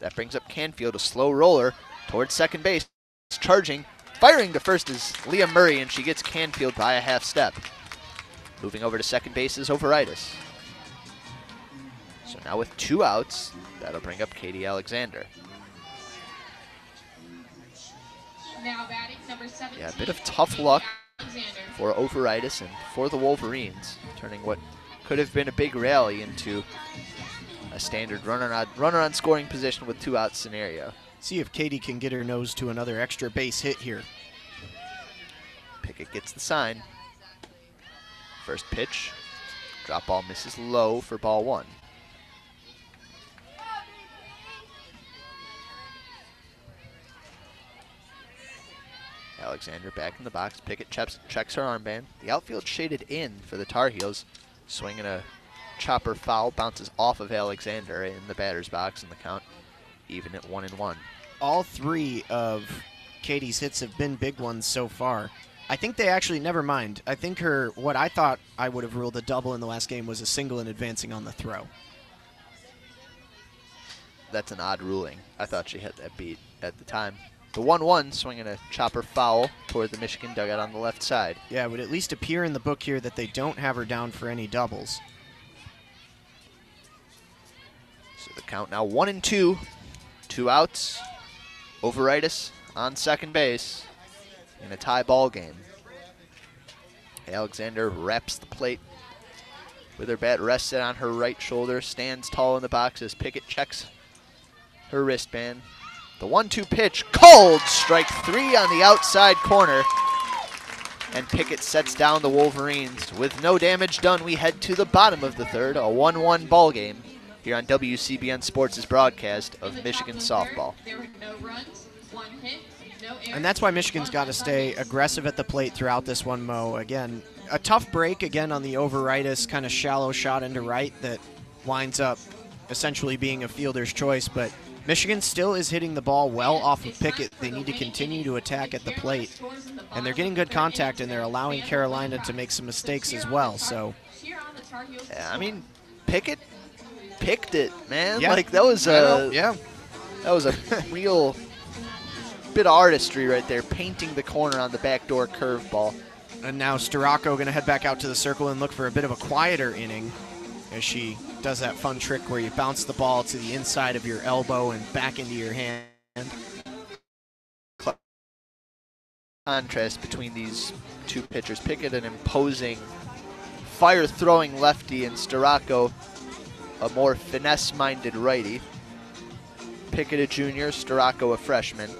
That brings up Canfield, a slow roller towards second base, charging. Firing to first is Leah Murray, and she gets Canfield by a half step. Moving over to second base is Wolverines. So now with 2 outs, that'll bring up Katie Alexander. Now batting number 17. Yeah, a bit of tough luck Alexander. for Overitis and for the Wolverines, turning what could have been a big rally into a standard runner on scoring position with 2 out scenario. See if Katie can get her nose to another extra base hit here. Pickett gets the sign. First pitch. Drop ball misses low for ball 1. Alexander back in the box. Pickett checks her armband. The outfield shaded in for the Tar Heels. Swinging a chopper foul. Bounces off of Alexander in the batter's box, and the count even at 1-1. All 3 of Katie's hits have been big ones so far. I think they actually, never mind. I think what I thought I would have ruled a double in the last game was a single and advancing on the throw. That's an odd ruling. I thought she had that beat at the time. The 1-1 swinging a chopper foul toward the Michigan dugout on the left side. Yeah, it would at least appear in the book here that they don't have her down for any doubles. So the count now 1-2. 2 outs. Overitis on second base in a tie ball game. Alexander wraps the plate with her bat rested on her right shoulder, stands tall in the box as Pickett checks her wristband. The 1-2 pitch, called, strike 3 on the outside corner. And Pickett sets down the Wolverines. With no damage done, we head to the bottom of the third, a 1-1 ball game here on WCBN Sports' broadcast of Michigan softball. There were no runs, 1 hit, no errors. And that's why Michigan's got to stay aggressive at the plate throughout this one, Mo. Again, a tough break again on the Overitis, kind of shallow shot into right that winds up essentially being a fielder's choice, but Michigan still is hitting the ball well off of Pickett. They need to continue to attack at the plate, and they're getting good contact, and they're allowing Carolina to make some mistakes as well. So, yeah, I mean, Pickett picked it, man. Yeah. Like that was yeah, that was a real bit of artistry right there, painting the corner on the backdoor curveball. and now Starocco going to head back out to the circle and look for a bit of a quieter inning as she does that fun trick where you bounce the ball to the inside of your elbow and back into your hand. Contrast between these 2 pitchers. Pickett, an imposing, fire-throwing lefty, and Starocco, a more finesse-minded righty. Pickett a junior, Starocco a freshman.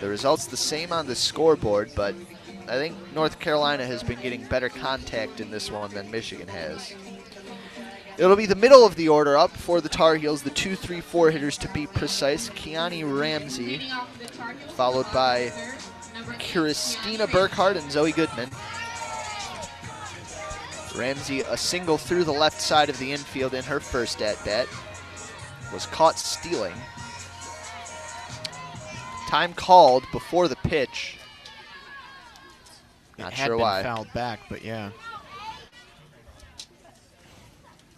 The result's the same on the scoreboard, but I think North Carolina has been getting better contact in this one than Michigan has. It'll be the middle of the order up for the Tar Heels, the 2, 3, 4 hitters to be precise. Kiani Ramsey, followed by Christina Burkhardt and Zoe Goodman. Ramsey, a single through the left side of the infield in her first at-bat, was caught stealing. Time called before the pitch. Not sure why. It had been fouled back, but yeah.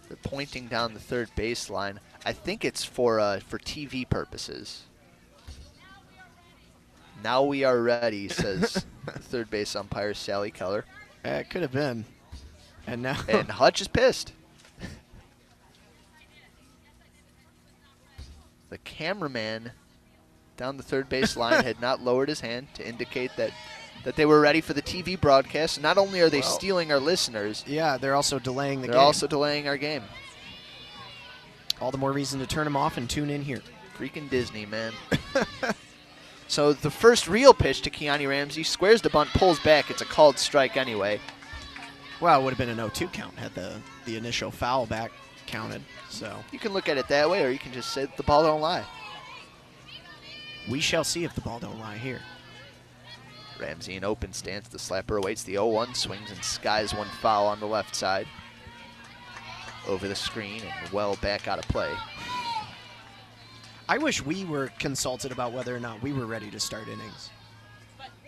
They're pointing down the third baseline. I think it's for TV purposes. Now we are ready, says third base umpire Sally Keller. It could have been. And now And Hutch is pissed. The cameraman down the third base line had not lowered his hand to indicate that they were ready for the TV broadcast. Not only are they stealing our listeners, yeah, they're also delaying the game. they're also delaying our game. All the more reason to turn them off and tune in here. Freaking Disney, man. So the first real pitch to Kiani Ramsey, squares the bunt, pulls back. It's a called strike anyway. Well, it would have been an 0-2 count had the initial foul back counted. So You can look at it that way, or you can just say that the ball don't lie. we shall see if the ball don't lie here. Ramsey in open stance. The slapper awaits the 0-1, swings and skies one foul on the left side. Over the screen and well back out of play. I wish we were consulted about whether or not we were ready to start innings.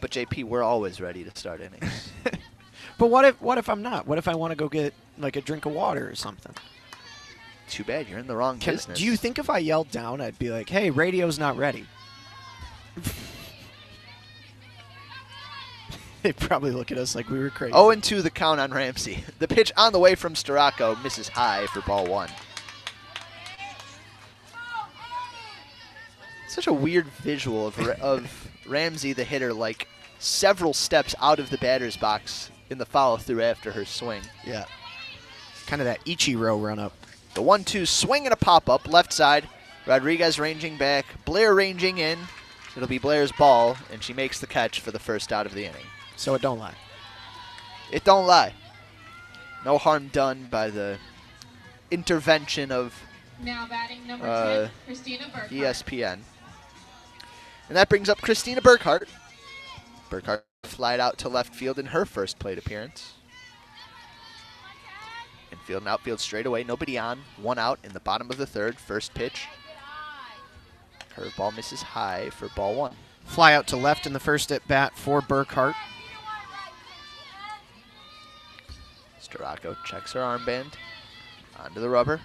But JP, we're always ready to start innings. But what if I'm not? What if I want to go get like a drink of water or something? Too bad, you're in the wrong business. Do you think if I yelled down, I'd be like, hey, radio's not ready? They probably look at us like we were crazy. 0-2 the count on Ramsey. The pitch on the way from Storako misses high for ball 1. Such a weird visual of Ramsey, the hitter, like several steps out of the batter's box in the follow-through after her swing. Yeah. Kind of that Ichiro run-up. The 1-2 swing and a pop-up, left side. Rodriguez ranging back, Blair ranging in. It'll be Blair's ball, and she makes the catch for the first out of the inning. So it don't lie. It don't lie. No harm done by the intervention of Now batting number 10, Christina Burkhart. ESPN. And that brings up Christina Burkhart. Burkhart flied out to left field in her first plate appearance. Infield and outfield straight away, nobody on, 1 out in the bottom of the 3rd, first pitch. Curveball misses high for ball 1. Fly out to left in the first at bat for Burkhart. Storako checks her armband onto the rubber.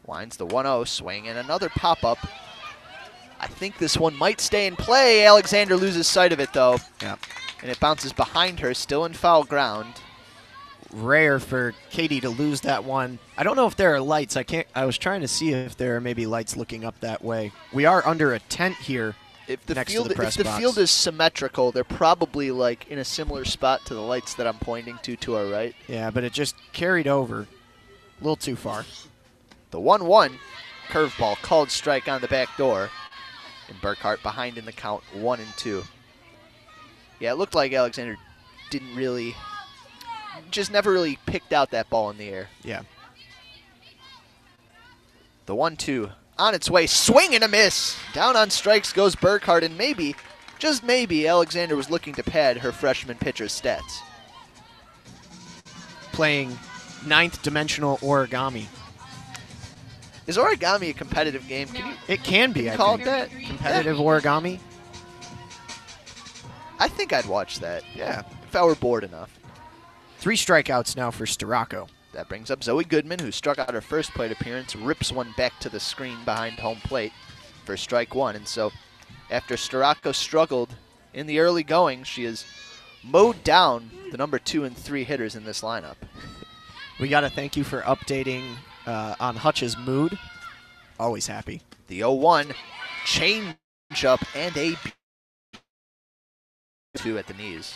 Winds the 1-0, swing and another pop-up. I think this one might stay in play. Alexander loses sight of it though. Yep. And it bounces behind her, still in foul ground. Rare for Katie to lose that one. I don't know if there are lights. I was trying to see if there are maybe lights looking up that way. We are under a tent here. If the next field, to the press if the box. field is symmetrical, they're probably like in a similar spot to the lights that I'm pointing to our right. Yeah, but it just carried over a little too far. The 1-1 curveball called strike on the back door. And Burkhart behind in the count, 1-2. Yeah, it looked like Alexander didn't really, just never really picked out that ball in the air. Yeah. The 1-2 on its way, swing and a miss. Down on strikes goes Burkhart, and maybe, just maybe, Alexander was looking to pad her freshman pitcher's stats. Playing 9th dimensional origami. Is origami a competitive game? Can you It can be, I call it think. that? Competitive origami? I think I'd watch that Yeah. if I were bored enough. 3 strikeouts now for Storako. That brings up Zoe Goodman, who struck out her first plate appearance, rips one back to the screen behind home plate for strike 1. And so after Storako struggled in the early going, she has mowed down the number 2 and 3 hitters in this lineup. We got to thank you for updating on Hutch's mood. Always happy. The 0-1 change up and a 2 at the knees.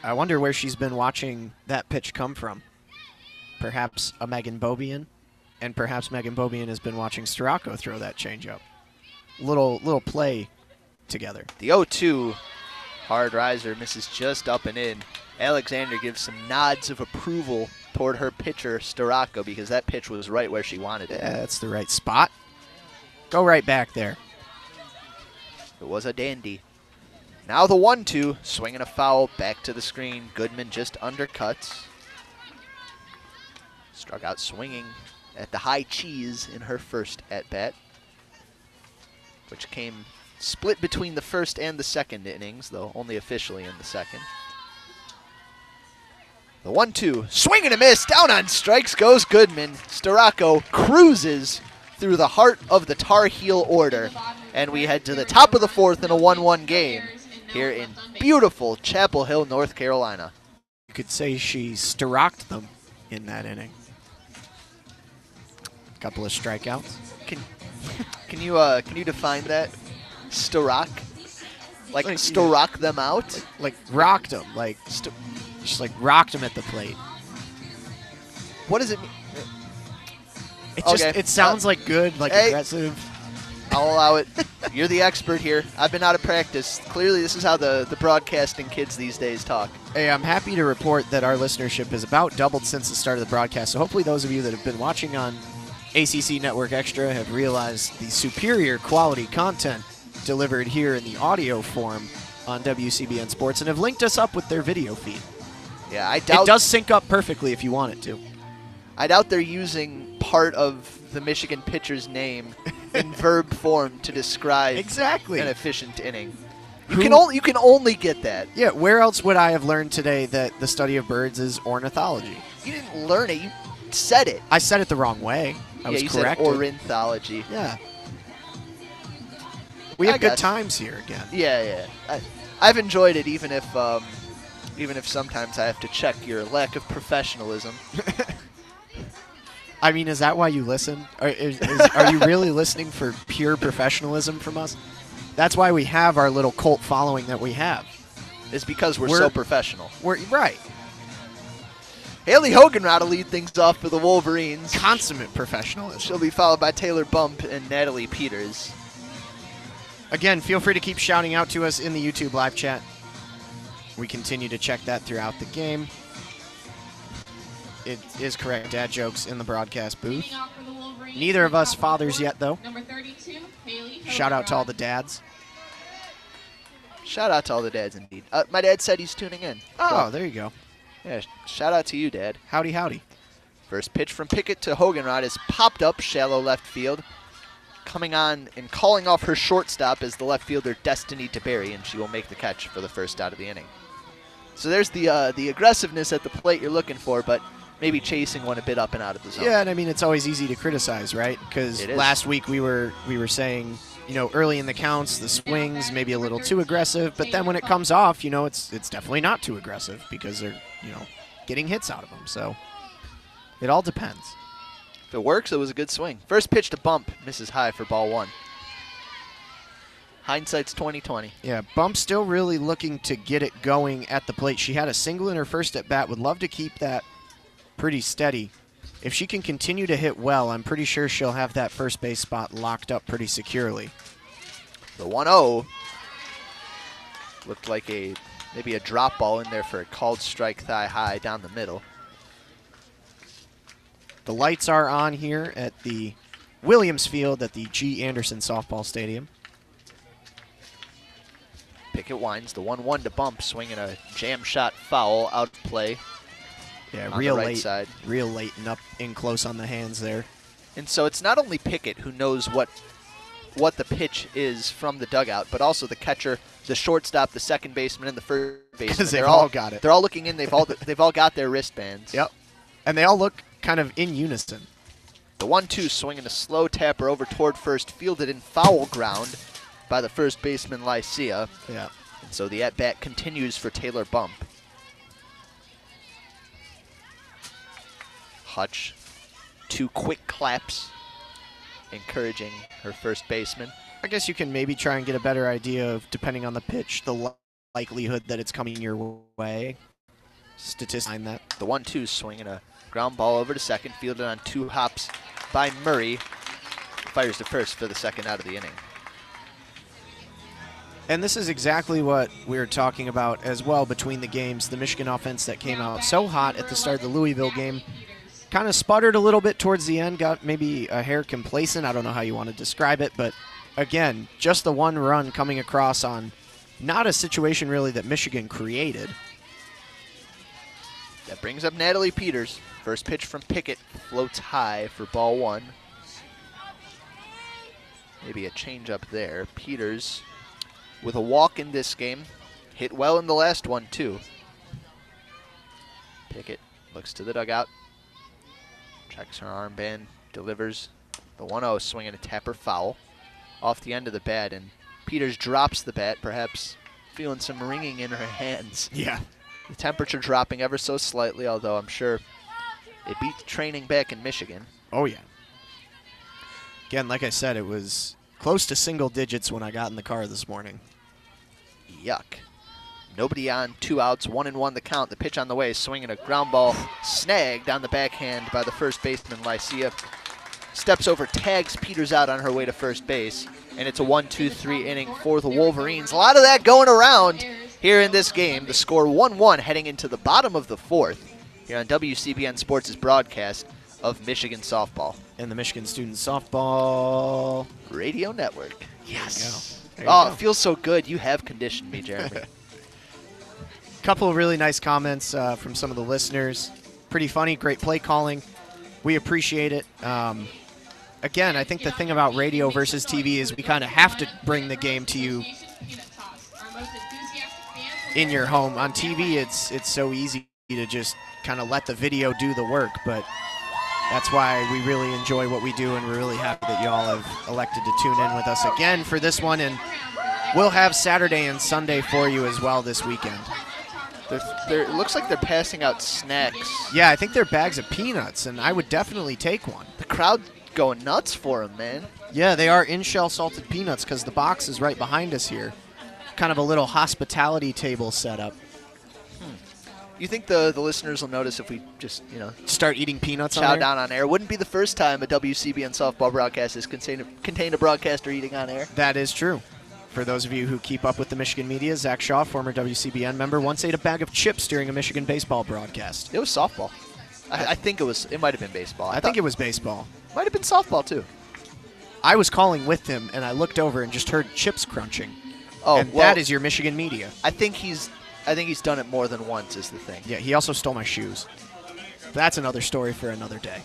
I wonder where she's been watching that pitch come from. Perhaps a Megan Bobian, and perhaps Megan Bobian has been watching Storako throw that changeup. Little play together. The 0-2 hard riser misses just up and in. Alexander gives some nods of approval toward her pitcher, Storako, because that pitch was right where she wanted it. Yeah, that's the right spot. Go right back there. It was a dandy. Now the 1-2, swinging a foul, back to the screen. Goodman just undercuts. Struck out swinging at the high cheese in her first at-bat, which came split between the first and the second innings, though only officially in the second. The 1-2, swing and a miss, down on strikes goes Goodman. Storako cruises through the heart of the Tar Heel order, and we head to the top of the 4th in a 1-1 game here in beautiful Chapel Hill, North Carolina. You could say she Storoked them in that inning. Couple of strikeouts. Can you define that? Storok? Like Storok them out? Like rocked them. Like just like rocked them at the plate. What does it mean? It sounds like good, like aggressive. I'll allow it. You're the expert here. I've been out of practice. Clearly, this is how the broadcasting kids these days talk. Hey, I'm happy to report that our listenership has about doubled since the start of the broadcast. So hopefully those of you that have been watching on ACC Network Extra have realized the superior quality content delivered here in the audio form on WCBN Sports and have linked us up with their video feed. Yeah, I doubt it does sync up perfectly if you want it to. I doubt they're using part of the Michigan pitcher's name in verb form to describe exactly an efficient inning. You can only get that. Yeah, where else would I have learned today that the study of birds is ornithology? You didn't learn it. You said it. I said it the wrong way. I was corrected. Said ornithology. Yeah. We have good times here again. Yeah. I've enjoyed it, even if even if sometimes I have to check your lack of professionalism. I mean, is that why you listen? Are you really listening for pure professionalism from us? That's why we have our little cult following that we have. It's because we're so professional. We're right. Haley Hoganrod will lead things off for the Wolverines. Consummate professionalism. She'll be followed by Taylor Bump and Natalie Peters. Again, feel free to keep shouting out to us in the YouTube live chat. We continue to check that throughout the game. It is correct, dad jokes in the broadcast booth. Neither of us fathers yet, though. Number 32, Haley Shout out to all the dads. Shout out to all the dads, indeed. My dad said he's tuning in. Oh, there you go. Yeah, shout out to you, Dad. Howdy, howdy. First pitch from Pickett to Hoganrod is popped up shallow left field. Coming on and calling off her shortstop is the left fielder Destiny DeBerry, and she will make the catch for the first out of the inning. So there's the aggressiveness at the plate you're looking for, but maybe chasing one a bit up and out of the zone. Yeah, and I mean, it's always easy to criticize, right? Because last week we were saying, you know, early in the counts, the swings maybe a little too aggressive, but then when it comes off, you know, it's definitely not too aggressive because they're, you know, getting hits out of them. So it all depends. If it works, it was a good swing. First pitch to Bump, misses high for ball one. Hindsight's 20/20. Yeah, Bump still really looking to get it going at the plate. She had a single in her first at bat. Would love to keep that pretty steady. If she can continue to hit well, I'm pretty sure she'll have that first base spot locked up pretty securely. The 1-0 looked like maybe a drop ball in there for a called strike thigh high down the middle. The lights are on here at the Williams Field at the G. Anderson Softball Stadium. Pickett winds the 1-1 to Bump, swinging a jam shot foul out of play. Yeah, on real the right late, side. real late and up in close on the hands there. And so it's not only Pickett who knows what the pitch is from the dugout, but also the catcher, the shortstop, the second baseman, and the first baseman. Because they've all got it. They're all looking in. They've all got their wristbands. Yep. And they all look kind of in unison. The 1-2 swinging a slow tapper over toward first, fielded in foul ground by the first baseman Lycia. Yeah. And so the at-bat continues for Taylor Bump. Hutch, 2 quick claps, encouraging her first baseman. I guess you can maybe try and get a better idea of, depending on the pitch, the likelihood that it's coming your way. Statistics behind that. The 1-2 swinging a ground ball over to second, fielded on 2 hops by Murray. Fires to first for the second out of the inning. And this is exactly what we were talking about as well between the games. The Michigan offense that came out so hot at the start of the Louisville game kind of sputtered a little bit towards the end, got maybe a hair complacent. I don't know how you want to describe it, but again, just the one run coming across on not a situation really that Michigan created. That brings up Natalie Peters. First pitch from Pickett floats high for ball one. Maybe a changeup there. Peters with a walk in this game. Hit well in the last one, too. Pickett looks to the dugout. Checks her armband, delivers the 1-0, swinging a tapper foul off the end of the bat, and Peters drops the bat, perhaps feeling some ringing in her hands. Yeah. The temperature dropping ever so slightly, although I'm sure it beats training back in Michigan. Oh, yeah. Again, like I said, it was close to single digits when I got in the car this morning. Yuck. Nobody on, 2 outs, 1-1 the count. The pitch on the way, swinging a ground ball, snagged on the backhand by the first baseman, Lycia. Steps over, tags Peters out on her way to first base, and it's a 1-2-3 inning for the Wolverines. A lot of that going around here in this game. The score 1-1 heading into the bottom of the 4th here on WCBN Sports' broadcast of Michigan softball. And the Michigan Student Softball Radio Network. Yes. Oh, it feels so good. You have conditioned me, Jeremy. Couple of really nice comments from some of the listeners. Pretty funny, great play calling. We appreciate it. Again, I think the thing about radio versus TV is we kind of have to bring the game to you in your home. On TV, it's so easy to just kind of let the video do the work, but that's why we really enjoy what we do, and we're really happy that y'all have elected to tune in with us again for this one, and we'll have Saturday and Sunday for you as well this weekend. It looks like they're passing out snacks. Yeah, I think they're bags of peanuts, and I would definitely take one. The crowd going nuts for them, man. Yeah, they are in-shell salted peanuts because the box is right behind us here. Kind of a little hospitality table setup. You think the listeners will notice if we just, start eating peanuts chow down on air? Wouldn't be the first time a WCBN softball broadcast has contained a broadcaster eating on air. That is true. For those of you who keep up with the Michigan media, Zach Shaw, former WCBN member, once ate a bag of chips during a Michigan baseball broadcast. It was softball. I think it might have been baseball. I think it was baseball. Might have been softball, too. I was calling with him, and I looked over and just heard chips crunching. Oh, and that is your Michigan media. I think he's done it more than once is the thing. Yeah, he also stole my shoes. That's another story for another day.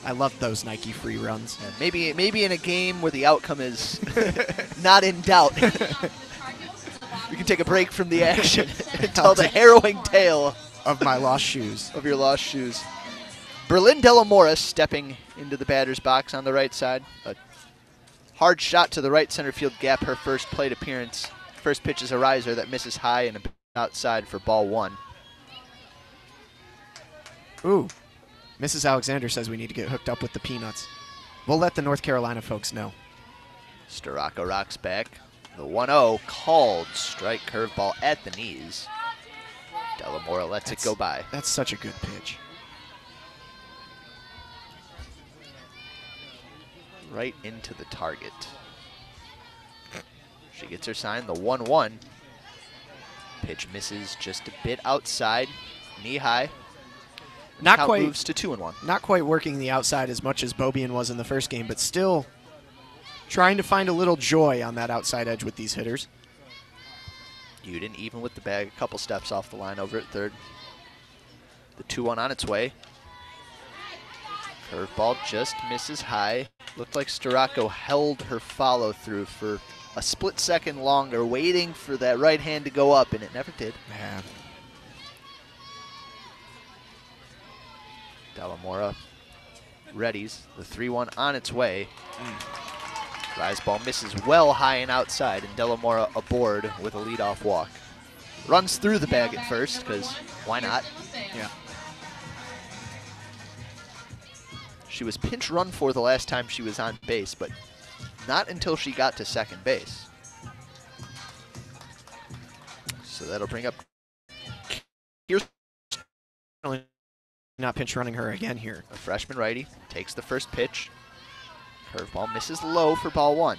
I love those Nike free runs. Yeah, maybe in a game where the outcome is not in doubt, we can take a break from the action and tell the harrowing tale of my lost shoes. Of your lost shoes. Berlin Delamora stepping into the batter's box on the right side. A hard shot to the right center field gap, her first plate appearance. First pitch is a riser that misses high and outside for ball 1. Ooh. Mrs. Alexander says we need to get hooked up with the peanuts. We'll let the North Carolina folks know. Starocco rocks back. The 1-0 called. Strike curveball at the knees. Delamora lets it go by. That's such a good pitch. Right into the target. She gets her sign, the 1-1. Pitch misses just a bit outside, knee high. Not Count quite moves to 2-1. Not quite working the outside as much as Bobian was in the first game, but still trying to find a little joy on that outside edge with these hitters. Uden even with the bag, a couple steps off the line over at third. The 2-1 on its way. Curveball just misses high. Looked like Starocco held her follow through for a split second longer, waiting for that right hand to go up, and it never did. Yeah. Delamora readies. The 3-1 on its way. Rise ball misses well high and outside, and Delamora aboard with a leadoff walk. Runs through the bag at first, because why not? Yeah. She was pinch run for the last time she was on base, but not until she got to second base. So that'll bring up... Here's not pinch running her again here. a freshman righty takes the first pitch. Curveball misses low for ball 1.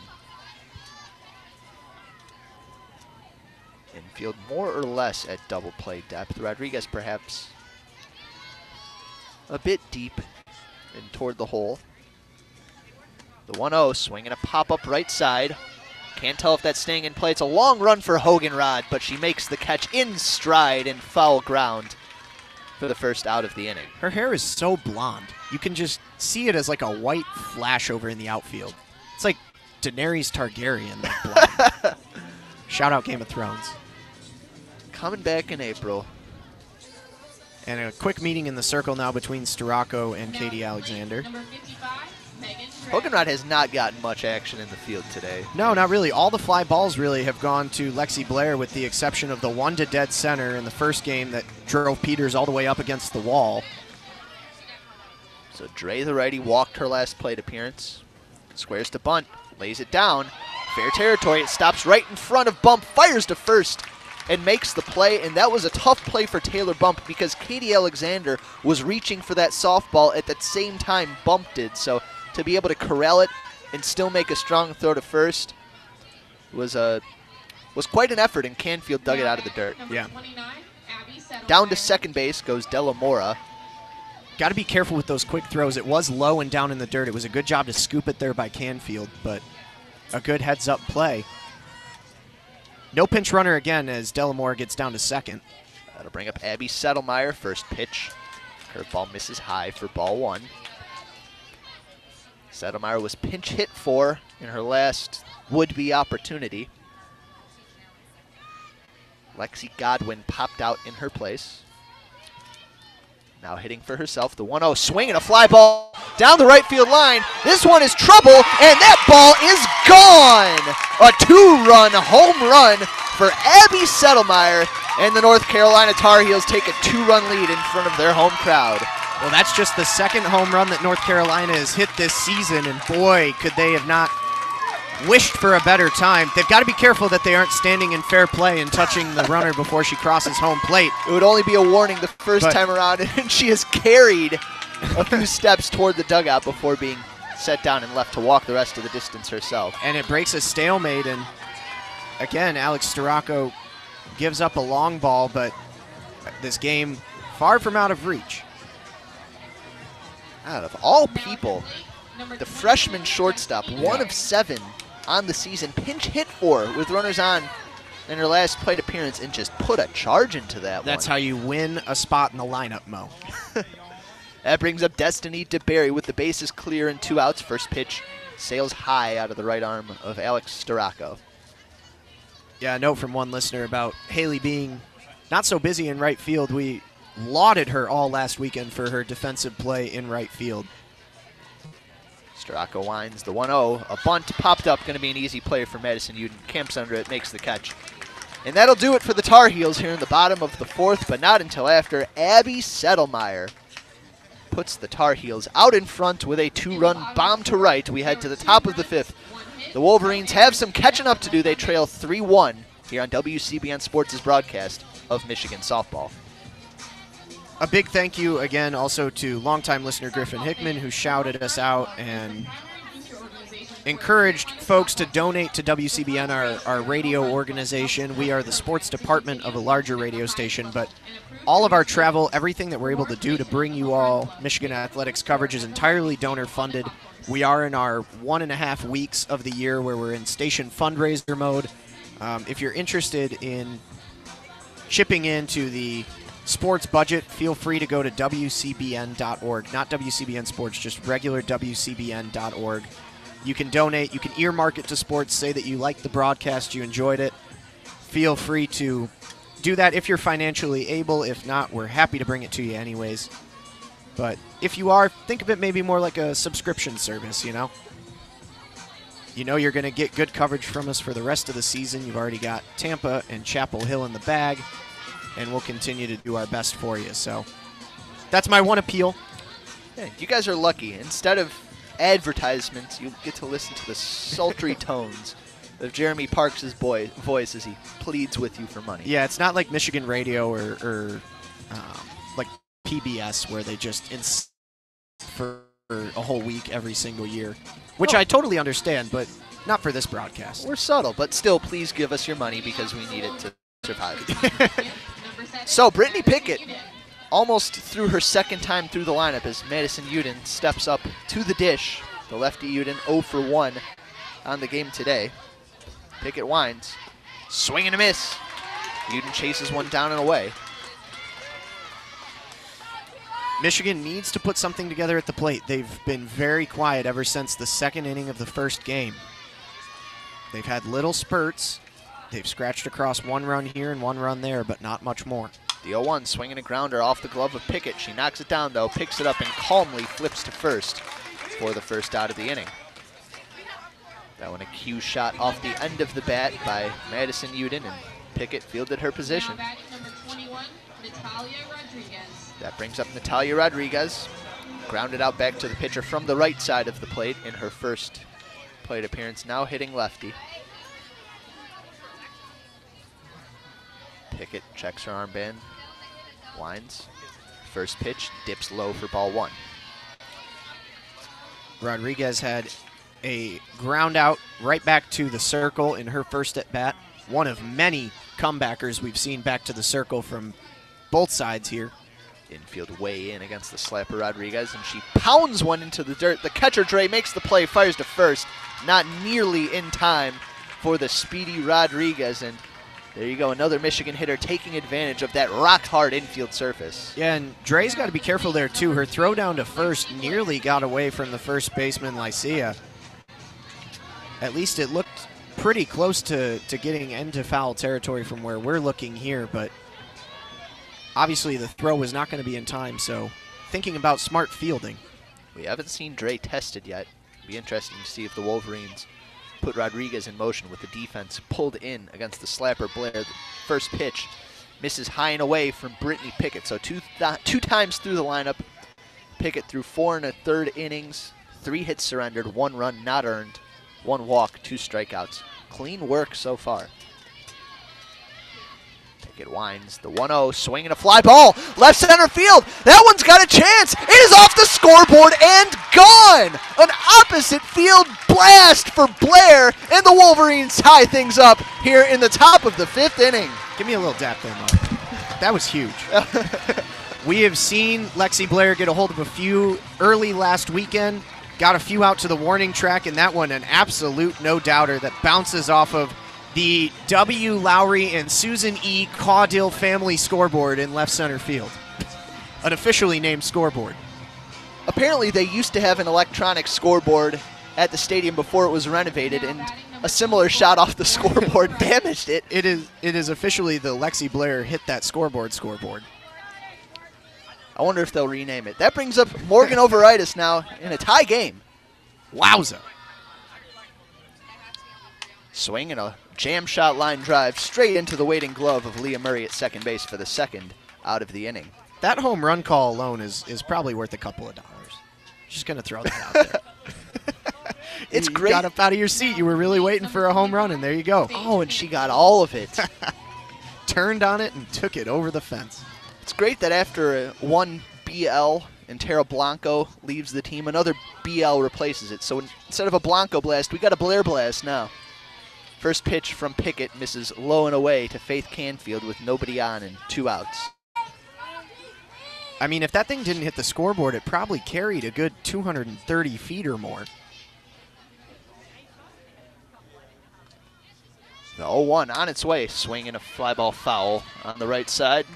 Infield more or less at double play depth. Rodriguez perhaps a bit deep and toward the hole. The 1-0 swinging a pop-up right side. Can't tell if that's staying in play. It's a long run for Hoganrod, but she makes the catch in stride and foul ground for the first out of the inning. Her hair is so blonde. You can just see it as like a white flash over in the outfield. It's like Daenerys Targaryen. Like blonde. Shout out Game of Thrones. Coming back in April. And a quick meeting in the circle now between Starocco and Katie Alexander. Hoganrod has not gotten much action in the field today. No, not really. All the fly balls really have gone to Lexi Blair, with the exception of the one to dead center in the first game that drove Peters all the way up against the wall. So Dre, the righty, walked her last plate appearance. Squares to bunt, lays it down. Fair territory, it stops right in front of Bump, fires to first, and makes the play. And that was a tough play for Taylor Bump because Katie Alexander was reaching for that softball at that same time Bump did. So to be able to corral it and still make a strong throw to first was quite an effort, and Canfield dug it out of the dirt. Yeah. Down to second base goes Delamora. Got to be careful with those quick throws. It was low and down in the dirt. It was a good job to scoop it there by Canfield, but a good heads-up play. No pinch runner again as Delamora gets down to second. That'll bring up Abby Settlemeyer. First pitch. Curveball misses high for ball 1. Settlemeyer was pinch hit for in her last would-be opportunity. Lexi Godwin popped out in her place. Now hitting for herself, the 1-0 swing and a fly ball down the right field line. This one is trouble, and that ball is gone! A 2-run home run for Abby Settlemeyer, and the North Carolina Tar Heels take a 2-run lead in front of their home crowd. Well, that's just the second home run that North Carolina has hit this season, and boy, could they have not wished for a better time. They've got to be careful that they aren't standing in fair play and touching the runner before she crosses home plate. It would only be a warning the first time around, and she has carried a few steps toward the dugout before being set down and left to walk the rest of the distance herself. And it breaks a stalemate, and again, Alex Storako gives up a long ball, but this game far from out of reach. Out of all people, the freshman shortstop, 1 of 7 on the season, pinch hit for with runners on in her last plate appearance and just put a charge into that one. That's how you win a spot in the lineup, Mo. That brings up Destiny DeBerry with the bases clear and 2 outs. First pitch sails high out of the right arm of Alex Storako. Yeah, a note from one listener about Haley being not so busy in right field. We lauded her all last weekend for her defensive play in right field. Storako winds the 1-0. A bunt popped up, going to be an easy play for Madison Uden. Camps under it, makes the catch. And that'll do it for the Tar Heels here in the bottom of the 4th, but not until after Abby Settlemeyer puts the Tar Heels out in front with a 2-run bomb to right. We head to the top of the 5th. The Wolverines have some catching up to do. They trail 3-1 here on WCBN Sports' broadcast of Michigan softball. A big thank you again also to longtime listener Griffin Hickman, who shouted us out and encouraged folks to donate to WCBN, our radio organization. We are the sports department of a larger radio station, but all of our travel, everything that we're able to do to bring you all Michigan athletics coverage is entirely donor funded. We are in our 1.5 weeks of the year where we're in station fundraiser mode. If you're interested in chipping into the sports budget, feel free to go to WCBN.org. Not WCBN Sports, just regular WCBN.org. You can donate. You can earmark it to sports, say that you liked the broadcast, you enjoyed it. Feel free to do that if you're financially able. If not, we're happy to bring it to you anyways. But if you are, think of it maybe more like a subscription service, you know? You know you're going to get good coverage from us for the rest of the season. You've already got Tampa and Chapel Hill in the bag, and we'll continue to do our best for you. So that's my one appeal. Yeah, you guys are lucky. Instead of advertisements, you get to listen to the sultry tones of Jeremy Parks' voice as he pleads with you for money. Yeah, it's not like Michigan radio or like PBS where they just for a whole week every single year, which I totally understand, but not for this broadcast. We're subtle, but still, please give us your money because we need it to survive. So Brittany Pickett almost threw her second time through the lineup as Madison Uden steps up to the dish. The lefty Uden 0 for 1 on the game today. Pickett winds, swing and a miss. Uden chases one down and away. Michigan needs to put something together at the plate. They've been very quiet ever since the second inning of the first game. They've had little spurts. They've scratched across 1 run here and 1 run there, but not much more. The 0-1 swinging a grounder off the glove of Pickett. She knocks it down, though, picks it up and calmly flips to first for the first out of the inning. That one a cue shot off the end of the bat by Madison Uden, and Pickett fielded her position. That brings up Natalia Rodriguez. Grounded out back to the pitcher from the right side of the plate in her first plate appearance, now hitting lefty. Pickett checks her armband, winds. First pitch, dips low for ball 1. Rodriguez had a ground out right back to the circle in her first at bat. One of many comebackers we've seen back to the circle from both sides here. Infield way in against the slapper Rodriguez, and she pounds one into the dirt. The catcher, Dre, makes the play, fires to first. Not nearly in time for the speedy Rodriguez, and there you go, another Michigan hitter taking advantage of that rock-hard infield surface. Yeah, and Dre's got to be careful there, too. Her throw down to first nearly got away from the first baseman, Lycia. At least it looked pretty close to getting into foul territory from where we're looking here, but obviously the throw was not going to be in time, so thinking about smart fielding. We haven't seen Dre tested yet. Be interesting to see if the Wolverines put Rodriguez in motion with the defense pulled in against the slapper Blair. The first pitch misses high and away from Brittany Pickett. So two times through the lineup. Pickett threw 4 1/3 innings, 3 hits surrendered, 1 run not earned, 1 walk, 2 strikeouts. Clean work so far. Pickett winds the 1-0, swinging a fly ball, left center field. That one's got a chance. It is off the scoreboard and gone. An opposite field blast for Blair, and the Wolverines tie things up here in the top of the 5th inning. Give me a little dap there, Mark. That was huge. We have seen Lexi Blair get a hold of a few early last weekend, got a few out to the warning track, and that one an absolute no-doubter that bounces off of the W. Lowry and Susan E. Caudill family scoreboard in left center field. An officially named scoreboard. Apparently they used to have an electronic scoreboard at the stadium before it was renovated, and a similar shot off the scoreboard damaged it. It is officially the Lexi Blair hit that scoreboard. I wonder if they'll rename it. That brings up Morgan Overitis now in a tie game. Wowza. Swinging a jam shot line drive straight into the waiting glove of Leah Murray at second base for the 2nd out of the inning. That home run call alone is probably worth a couple of dollars. Just going to throw that out there. It's great. You got up out of your seat. You were really waiting for a home run, and there you go. Oh, and she got all of it. Turned on it and took it over the fence. It's great that after one BL and Tara Blanco leaves the team, another BL replaces it. So instead of a Blanco blast, we got a Blair blast now. First pitch from Pickett misses low and away to Faith Canfield with nobody on and 2 outs. I mean, if that thing didn't hit the scoreboard, it probably carried a good 230 feet or more. The 0-1 on its way, swinging a fly ball foul on the right side.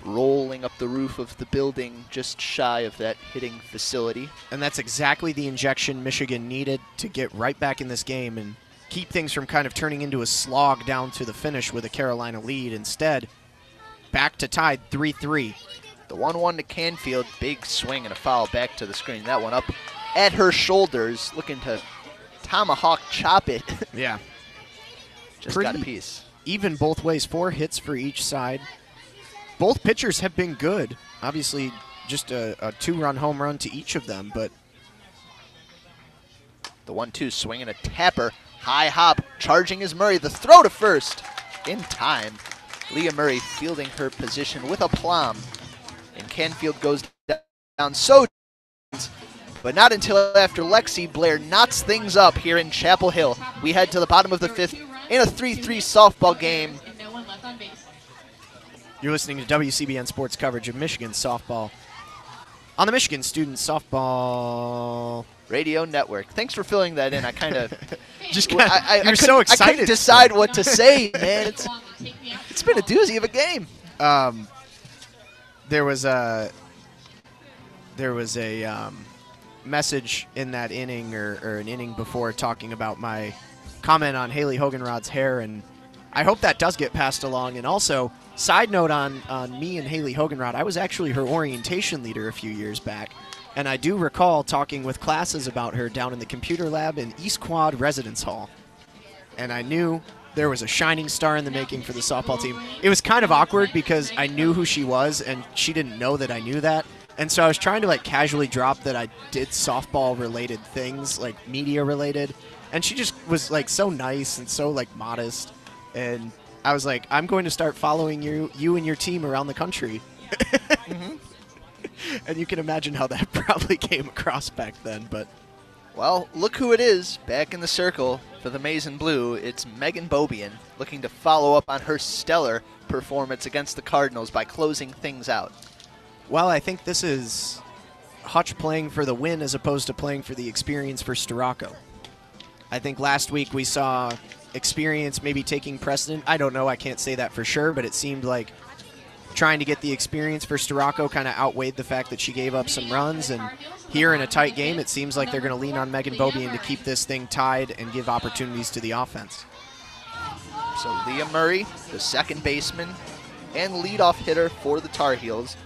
Rolling up the roof of the building just shy of that hitting facility. And that's exactly the injection Michigan needed to get right back in this game and keep things from kind of turning into a slog down to the finish with a Carolina lead. Instead, back to tied 3-3. The 1-1 to Canfield, big swing and a foul back to the screen. That one up at her shoulders, looking to tomahawk chop it. Yeah. Just Pretty got a piece. Even both ways, 4 hits for each side. Both pitchers have been good. Obviously, just a 2-run home run to each of them, but the 1-2 swinging a tapper. High hop, charging is Murray. The throw to first in time. Leah Murray fielding her position with aplomb. And Canfield goes down so, but not until after Lexi Blair knots things up here in Chapel Hill. We head to the bottom of the 5th in a 3-3 softball game. You're listening to WCBN Sports coverage of Michigan softball on the Michigan Student Softball Radio Network. Thanks for filling that in. I kind of just you're so excited. I couldn't decide what to say, man. It's been a doozy of a game. There was a message in that inning or an inning before talking about my comment on Haley Hoganrod's hair, and I hope that does get passed along. And also, side note on me and Haley Hoganrod, I was actually her orientation leader a few years back, and I do recall talking with classes about her down in the computer lab in East Quad Residence Hall. And I knew there was a shining star in the making for the softball team. It was kind of awkward because I knew who she was, and she didn't know that I knew that. And so I was trying to like casually drop that I did softball-related things, like media-related. And she just was like so nice and so like modest. And I was like, I'm going to start following you and your team around the country. Mm-hmm. And you can imagine how that probably came across back then. But well, look who it is back in the circle for the Maize and Blue. It's Megan Bobian looking to follow up on her stellar performance against the Cardinals by closing things out. Well, I think this is Hutch playing for the win as opposed to playing for the experience for Storako. I think last week we saw experience maybe taking precedent. I don't know. I can't say that for sure, but it seemed like trying to get the experience for Storako kind of outweighed the fact that she gave up some runs. And here in a tight game, it seems like they're going to lean on Megan Bobian to keep this thing tied and give opportunities to the offense. So Leah Murray, the second baseman and leadoff hitter for the Tar Heels,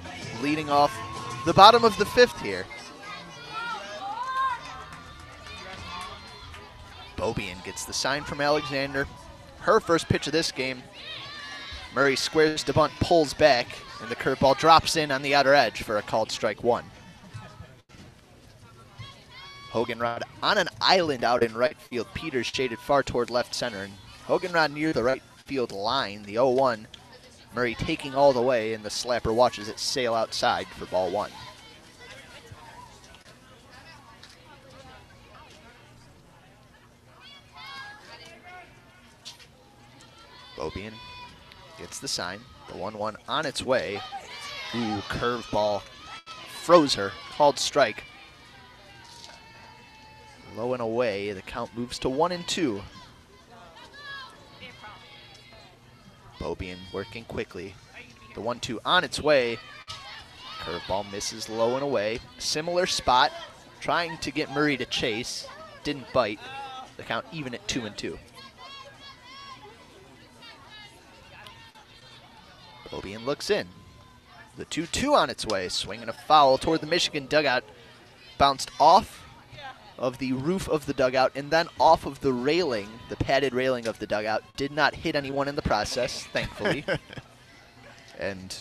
leading off the bottom of the 5th here. Bobian gets the sign from Alexander. Her first pitch of this game. Murray squares to bunt, pulls back, and the curveball drops in on the outer edge for a called strike one. Hoganrod on an island out in right field. Peters shaded far toward left center. And Hoganrod near the right field line, the 0-1. Murray taking all the way, and the slapper watches it sail outside for ball one. Bobian gets the sign. The 1-1 on its way. Ooh, curveball. Froze her. Called strike. Low and away. The count moves to 1-2. Bobian working quickly. The 1-2 on its way. Curveball misses low and away. Similar spot. Trying to get Murray to chase. Didn't bite. The count even at 2-2. Bobian looks in. The 2-2 on its way. Swinging a foul toward the Michigan dugout. Bounced off of the roof of the dugout and then off of the railing, the padded railing of the dugout. Did not hit anyone in the process, thankfully. And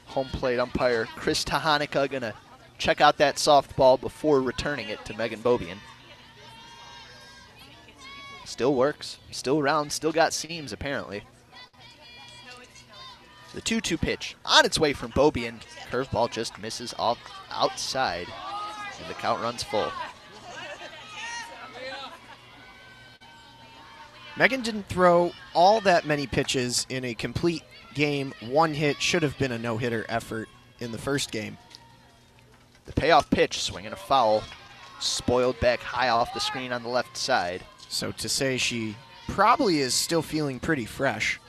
home plate umpire Chris Tahanika gonna check out that softball before returning it to Megan Bobian. Still works, still round, still got seams apparently. The 2-2 pitch on its way from Bobian. Curveball just misses off outside, and the count runs full. Megan didn't throw all that many pitches in a complete game. One hit should have been a no-hitter effort in the first game. The payoff pitch, swinging a foul, spoiled back high off the screen on the left side. So to say she probably is still feeling pretty fresh.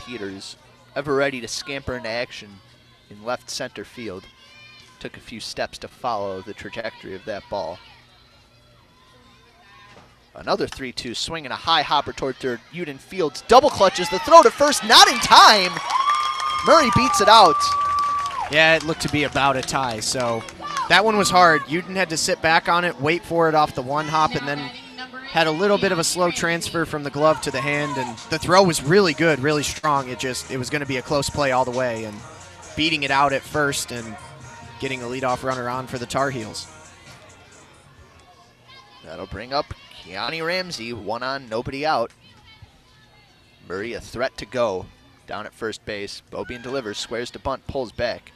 Peters, ever ready to scamper into action in left center field, took a few steps to follow the trajectory of that ball. Another 3-2, swinging a high hopper toward third. Uden fields, double clutches the throw to first, not in time. Murray beats it out. Yeah, it looked to be about a tie, so that one was hard. Uden had to sit back on it, wait for it off the one hop, and then had a little bit of a slow transfer from the glove to the hand, and the throw was really good, really strong. It was going to be a close play all the way, and beating it out at first and getting a leadoff runner on for the Tar Heels. That'll bring up Keani Ramsey, one on, nobody out. Murray a threat to go down at first base. Bobian delivers, squares to bunt, pulls back.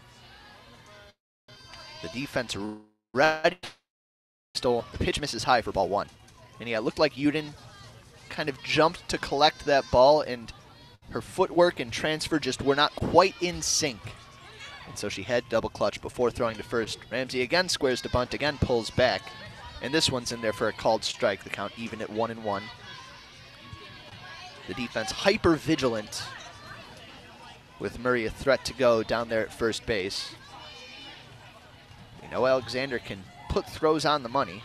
The defense ready. The pitch misses high for ball one. And yeah, it looked like Uden kind of jumped to collect that ball, and her footwork and transfer just were not quite in sync. And so she had double clutch before throwing to first. Ramsey again squares to bunt, again pulls back. And this one's in there for a called strike, the count even at 1-1. The defense hyper vigilant with Murray a threat to go down there at first base. We know Alexander can put throws on the money.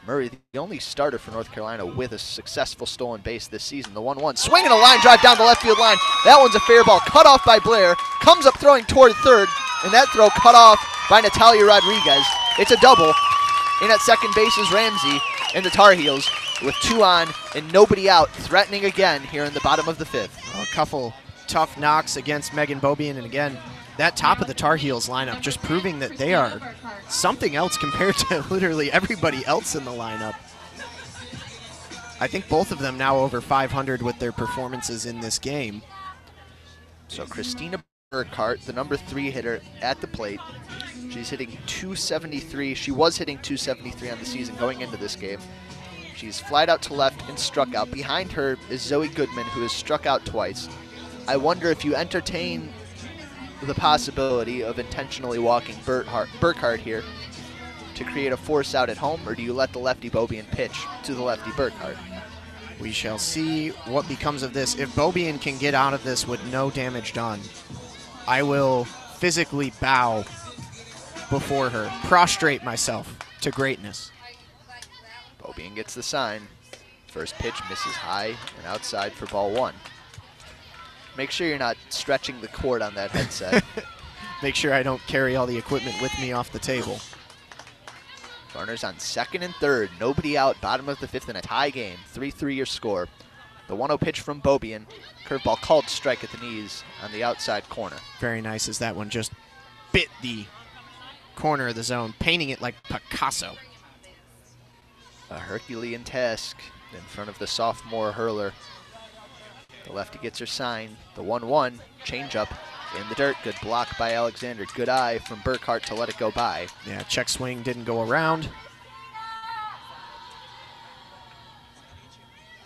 Murray, the only starter for North Carolina with a successful stolen base this season. The 1-1, swinging a line drive down the left field line. That one's a fair ball, cut off by Blair. Comes up throwing toward third, and that throw cut off by Natalia Rodriguez. It's a double. In at second base is Ramsey, and the Tar Heels with two on and nobody out, threatening again here in the bottom of the fifth. A couple tough knocks against Megan Bobian, and again, that top of the Tar Heels lineup just proving that they are something else compared to literally everybody else in the lineup. I think both of them now over 500 with their performances in this game. So Christina Burkhart, the number 3 hitter at the plate. She's hitting 273. She was hitting 273 on the season going into this game. She's flied out to left and struck out. Behind her is Zoe Goodman, who has struck out twice. I wonder if you entertain the possibility of intentionally walking Burkhart here to create a force out at home, or do you let the lefty Bobian pitch to the lefty Burkhart? We shall see what becomes of this. If Bobian can get out of this with no damage done, I will physically bow before her, prostrate myself to greatness. Bobian gets the sign. First pitch misses high and outside for ball one. Make sure you're not stretching the cord on that headset. Make sure I don't carry all the equipment with me off the table. Runners on second and third. Nobody out. Bottom of the fifth in a tie game. 3-3 your score. The 1-0 pitch from Beaubien. Curveball called strike at the knees on the outside corner. Very nice as that one just bit the corner of the zone, painting it like Picasso. A Herculean task in front of the sophomore hurler. The lefty gets her sign. The 1-1 changeup in the dirt. Good block by Alexander. Good eye from Burkhart to let it go by. Yeah, check swing didn't go around.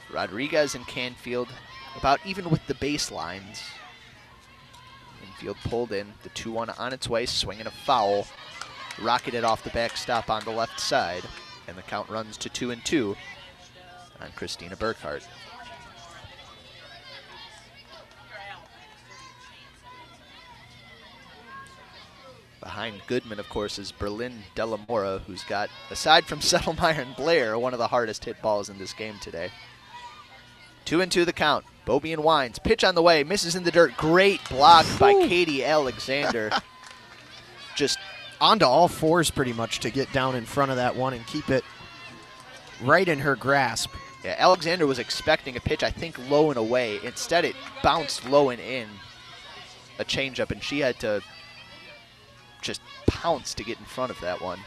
Rodriguez and Canfield about even with the baselines. Infield pulled in. The 2-1 on its way. Swinging a foul. Rocketed off the backstop on the left side. And the count runs to 2-2 on Christina Burkhart. Behind Goodman, of course, is Berlin De La Mora, who's got, aside from Settlemeyer and Blair, one of the hardest hit balls in this game today. 2-2 the count. Beaubien winds. Pitch on the way. Misses in the dirt. Great block by Katie Alexander. Just onto all fours pretty much to get down in front of that one and keep it right in her grasp. Yeah, Alexander was expecting a pitch, I think, low and away. Instead, it bounced low and in. A changeup, and she had to just pounce to get in front of that one.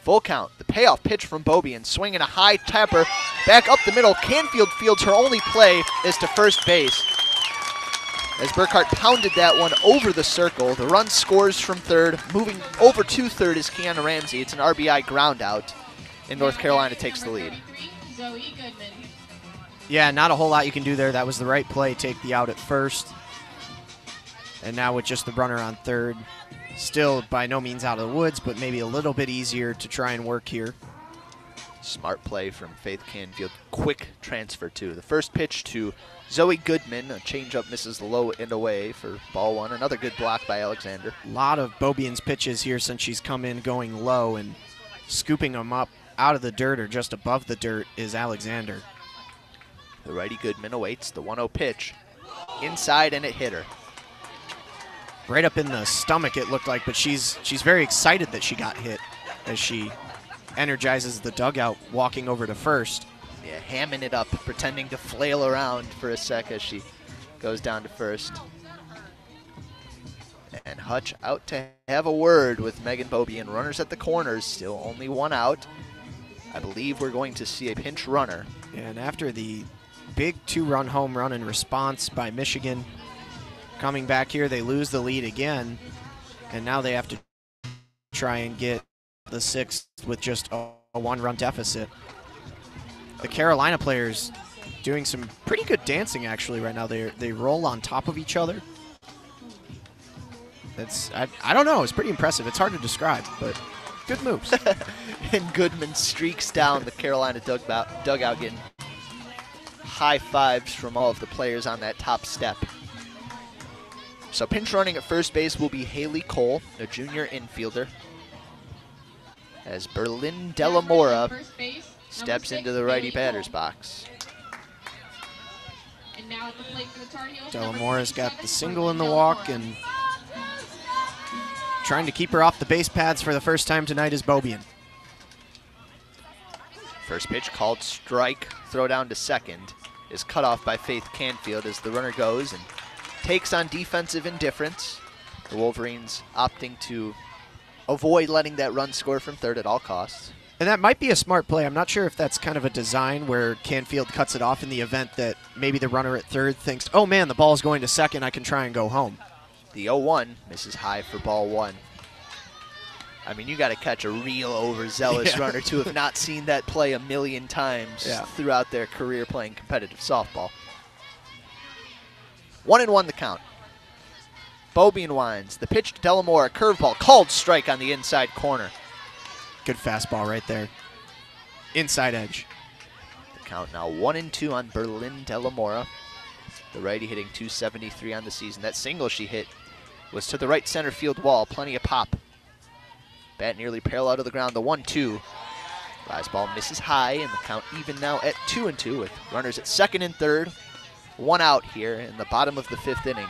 Full count. The payoff pitch from Beaubien, swinging a high tapper back up the middle. Canfield fields her only play is to first base. As Burkhart pounded that one over the circle, the run scores from third. Moving over to third is Kiana Ramsey. It's an RBI ground out, and North Carolina takes the lead. Yeah, not a whole lot you can do there. That was the right play. Take the out at first. And now with just the runner on third, still by no means out of the woods, but maybe a little bit easier to try and work here. Smart play from Faith Canfield. Quick transfer too. The first pitch to Zoe Goodman. A changeup misses the low and away for ball one. Another good block by Alexander. A lot of Beaubien's pitches here since she's come in going low, and scooping them up out of the dirt or just above the dirt is Alexander. The righty Goodman awaits the 1-0 pitch. Inside, and it hit her. Right up in the stomach it looked like, but she's very excited that she got hit as she energizes the dugout walking over to first. Yeah, hamming it up, pretending to flail around for a sec as she goes down to first. And Hutch out to have a word with Megan Beaubien. Runners at the corners, still only one out. I believe we're going to see a pinch runner. And after the big 2-run home run in response by Michigan, coming back here, they lose the lead again, and now they have to try and get the sixth with just a 1-run deficit. The Carolina players doing some pretty good dancing actually right now. They roll on top of each other. I don't know, it's pretty impressive. It's hard to describe, but good moves. And Goodman streaks down the Carolina dugout, getting high fives from all of the players on that top step. So pinch running at first base will be Haley Cole, a junior infielder, as Berlin De La Mora steps into the righty batter's box. De La Mora's got the single in the walk, and trying to keep her off the base paths for the first time tonight is Beaubien. First pitch called strike, throw down to second, is cut off by Faith Canfield as the runner goes and takes on defensive indifference. The Wolverines opting to avoid letting that run score from third at all costs. And that might be a smart play. I'm not sure if that's kind of a design where Canfield cuts it off in the event that maybe the runner at third thinks, oh man, the ball's going to second, I can try and go home. The 0-1 misses high for ball one. I mean, you got to catch a real overzealous runner to have not seen that play a million times throughout their career playing competitive softball. 1-1 the count. Beaubien winds. The pitch to De La Mora, curveball, called strike on the inside corner. Good fastball right there. Inside edge. The count now 1-2 on Berlin De La Mora. The righty hitting .273 on the season. That single she hit was to the right center field wall. Plenty of pop. Bat nearly parallel to the ground. The 1-2. Rise ball misses high, and the count even now at 2-2 with runners at second and third. One out here in the bottom of the fifth inning.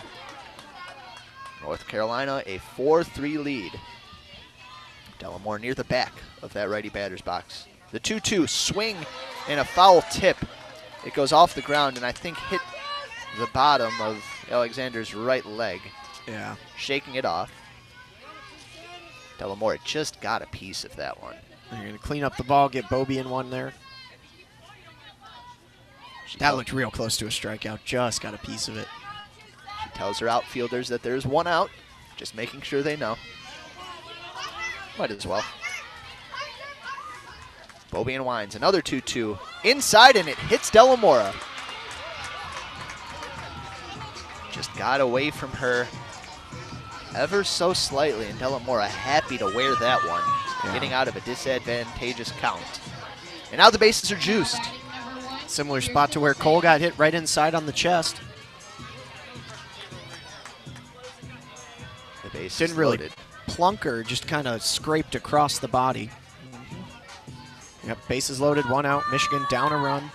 North Carolina a 4-3 lead. Delamore near the back of that righty batter's box. The 2-2 swing and a foul tip. It goes off the ground and I think hit the bottom of Alexander's right leg. Yeah. Shaking it off. Delamore just got a piece of that one. They're going to clean up the ball, get Bobie in one there. That looked real close to a strikeout. Just got a piece of it. She tells her outfielders that there's one out, just making sure they know. Might as well. Bobie and Wines, another 2-2. Inside, and it hits Delamora. Just got away from her ever so slightly, and Delamora happy to wear that one, getting out of a disadvantageous count. And now the bases are juiced. Similar spot to where Cole got hit right inside on the chest. The base didn't really plunk her, just kind of scraped across the body. Yep, bases loaded, one out. Michigan down a run.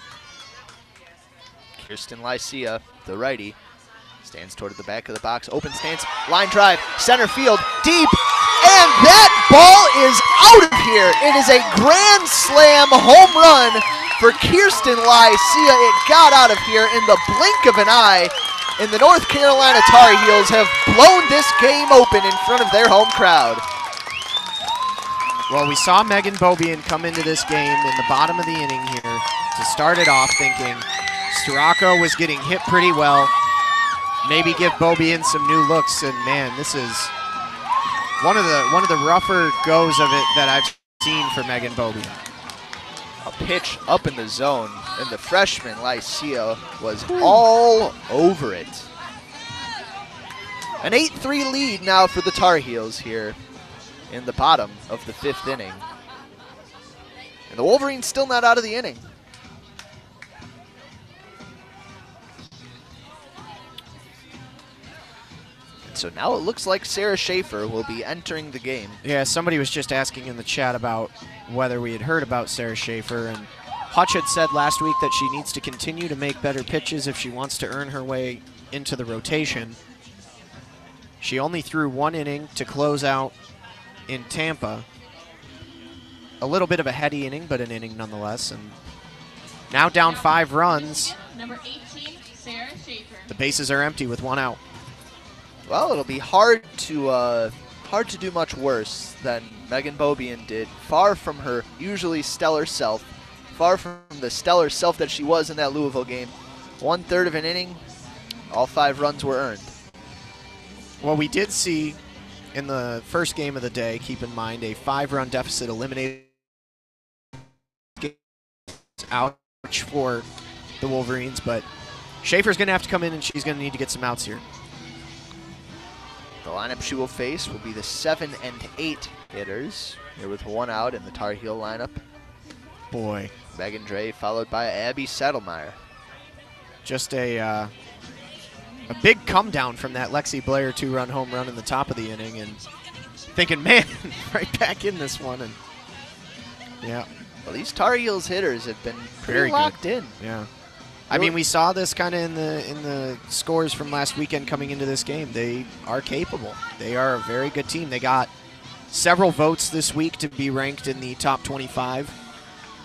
Kirsten Lycia, the righty, stands toward the back of the box. Open stance, line drive, center field, deep, and that ball is out of here. It is a grand slam home run for Kirsten Lycia. It got out of here in the blink of an eye, and the North Carolina Tar Heels have blown this game open in front of their home crowd. Well, we saw Megan Beaubien come into this game in the bottom of the inning here to start it off thinking Storako was getting hit pretty well. Maybe give Beaubien some new looks, and man, this is one of the rougher goes of it that I've seen for Megan Beaubien. A pitch up in the zone, and the freshman Lycia was all over it. An 8-3 lead now for the Tar Heels here in the bottom of the 5th inning. And the Wolverines still not out of the inning. And so now it looks like Sarah Schaefer will be entering the game. Yeah, somebody was just asking in the chat about whether we had heard about Sarah Schaefer, and Hutch had said last week that she needs to continue to make better pitches if she wants to earn her way into the rotation. She only threw 1 inning to close out in Tampa. A little bit of a heady inning, but an inning nonetheless. And now down 5 runs. Number 18, Sarah Schaefer. The bases are empty with 1 out. Well, it'll be hard to do much worse than Megan Beaubien did. Far from her usually stellar self. Far from the stellar self that she was in that Louisville game. 1/3 of an inning, all 5 runs were earned. Well, we did see in the first game of the day, keep in mind, a 5-run deficit eliminated. Ouch for the Wolverines, but Schaefer's going to have to come in and she's going to need to get some outs here. The lineup she will face will be the 7 and 8 hitters. Here with 1 out in the Tar Heel lineup. Boy. Megan Dre followed by Abby Saddlemeyer. Just a big come down from that Lexi Blair 2-run home run in the top of the inning, and thinking, man, right back in this one. And yeah. Well, these Tar Heels hitters have been pretty Very locked good. in. Yeah. I mean, we saw this kind of in the scores from last weekend coming into this game. They are capable. They are a very good team. They got several votes this week to be ranked in the top 25.